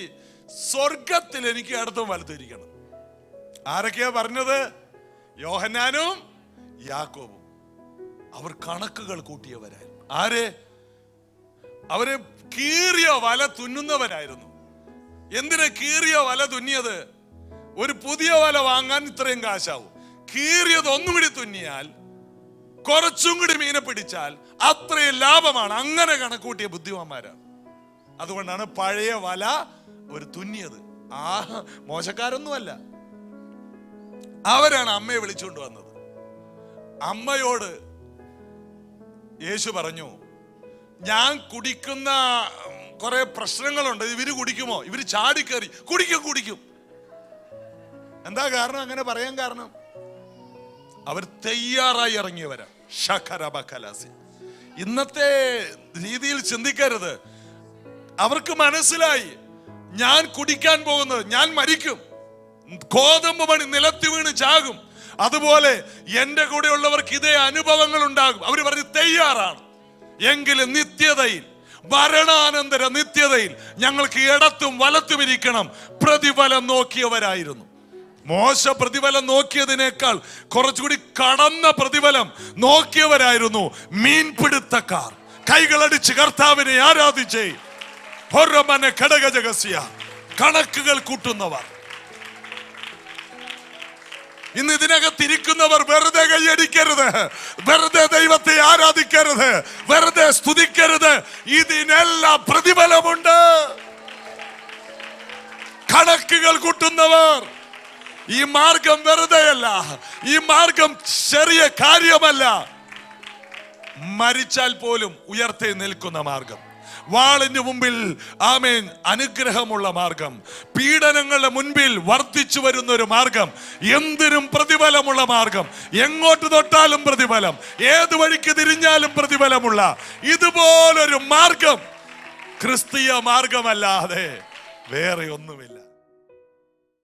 സ്വർഗത്തിൽ എനിക്ക് ഇടത്തും വലത്തും ഇരിക്കണം. ആരൊക്കെയാ പറഞ്ഞത്? യോഹന്നാനും യാക്കോബും. അവർ കണക്കുകൾ കൂട്ടിയവരായിരുന്നു. ആരെ? അവരെ കീറിയ വല തുന്നുന്നവരായിരുന്നു. എന്തിനാ കീറിയ വല തുന്നിയത്? ഒരു പുതിയ വല വാങ്ങാൻ ഇത്രയും കാശാവും. കീറിയത് ഒന്നുകൂടി തുന്നിയാൽ, കുറച്ചും കൂടി മീനെ പിടിച്ചാൽ അത്രയും ലാഭമാണ്. അങ്ങനെ കണക്കൂട്ടിയ ബുദ്ധിമാന്മാരാണ്. അതുകൊണ്ടാണ് പഴയ വല ഒരു തുന്നിയത്. മോശക്കാരൊന്നുമല്ല. അവരാണ് അമ്മയെ വിളിച്ചുകൊണ്ട് വന്നത്. അമ്മയോട് യേശു പറഞ്ഞു, ഞാൻ കുടിക്കുന്ന കുറെ പ്രശ്നങ്ങളുണ്ട്, ഇവര് കുടിക്കുമോ? ഇവര് ചാടിക്കേറി കുടിക്കും. എന്താ കാരണം അങ്ങനെ പറയാൻ കാരണം? അവർ തയ്യാറായി ഇറങ്ങിയവരാ. ഷഖരബഖലാസി. ഇന്നത്തെ രീതിയിൽ ചിന്തിക്കരുത്. അവർക്ക് മനസ്സിലായി, ഞാൻ കുടിക്കാൻ പോകുന്നത്, ഞാൻ മരിക്കും, ഗോതമ്പ് മണി നിലത്ത് വീണ് ചാകും. അതുപോലെ എന്റെ കൂടെ ഉള്ളവർക്ക് ഇതേ അനുഭവങ്ങൾ ഉണ്ടാകും. അവർ പറഞ്ഞ് തയ്യാറാണ്. എങ്കിലും നിത്യതയിൽ, മരണാനന്തര നിത്യതയിൽ ഞങ്ങൾക്ക് ഇടത്തും വലത്തും ഇരിക്കണം. പ്രതിഫലം നോക്കിയവരായിരുന്നു. മോശ പ്രതിഫലം നോക്കിയതിനേക്കാൾ കുറച്ചുകൂടി കടന്ന പ്രതിഫലം നോക്കിയവരായിരുന്നു മീൻപിടുത്തക്കാർ. കൈകളടിച്ച് കർത്താവിനെ ആരാധിച്ചേ. കണക്കുകൾ കൂട്ടുന്നവർ. ഇന്ന് ഇതിനകത്തിരിക്കുന്നവർ വെറുതെ കൈയടിക്കരുത്, വെറുതെ ദൈവത്തെ ആരാധിക്കരുത്, വെറുതെ സ്തുതിക്കരുത്. ഇതിനെല്ലാം പ്രതിഫലമുണ്ട്. കണക്കുകൾ കൂട്ടുന്നവർ. ഈ മാർഗം വെറുതെയല്ല, ഈ മാർഗം ചെറിയ കാര്യമല്ല. മരിച്ചാൽ പോലും ഉയർത്തി നിൽക്കുന്ന മാർഗം, വാളിന് മുമ്പിൽ ആമേൻ അനുഗ്രഹമുള്ള മാർഗം, പീഡനങ്ങളുടെ മുൻപിൽ വർദ്ധിച്ചു വരുന്ന ഒരു മാർഗം, എന്തിനും പ്രതിഫലമുള്ള മാർഗം, എങ്ങോട്ട് തൊട്ടാലും പ്രതിഫലം, ഏത് വഴിക്ക് തിരിഞ്ഞാലും പ്രതിഫലമുള്ള ഇതുപോലൊരു മാർഗം ക്രിസ്തീയ മാർഗമല്ലാതെ വേറെ ഒന്നുമില്ല.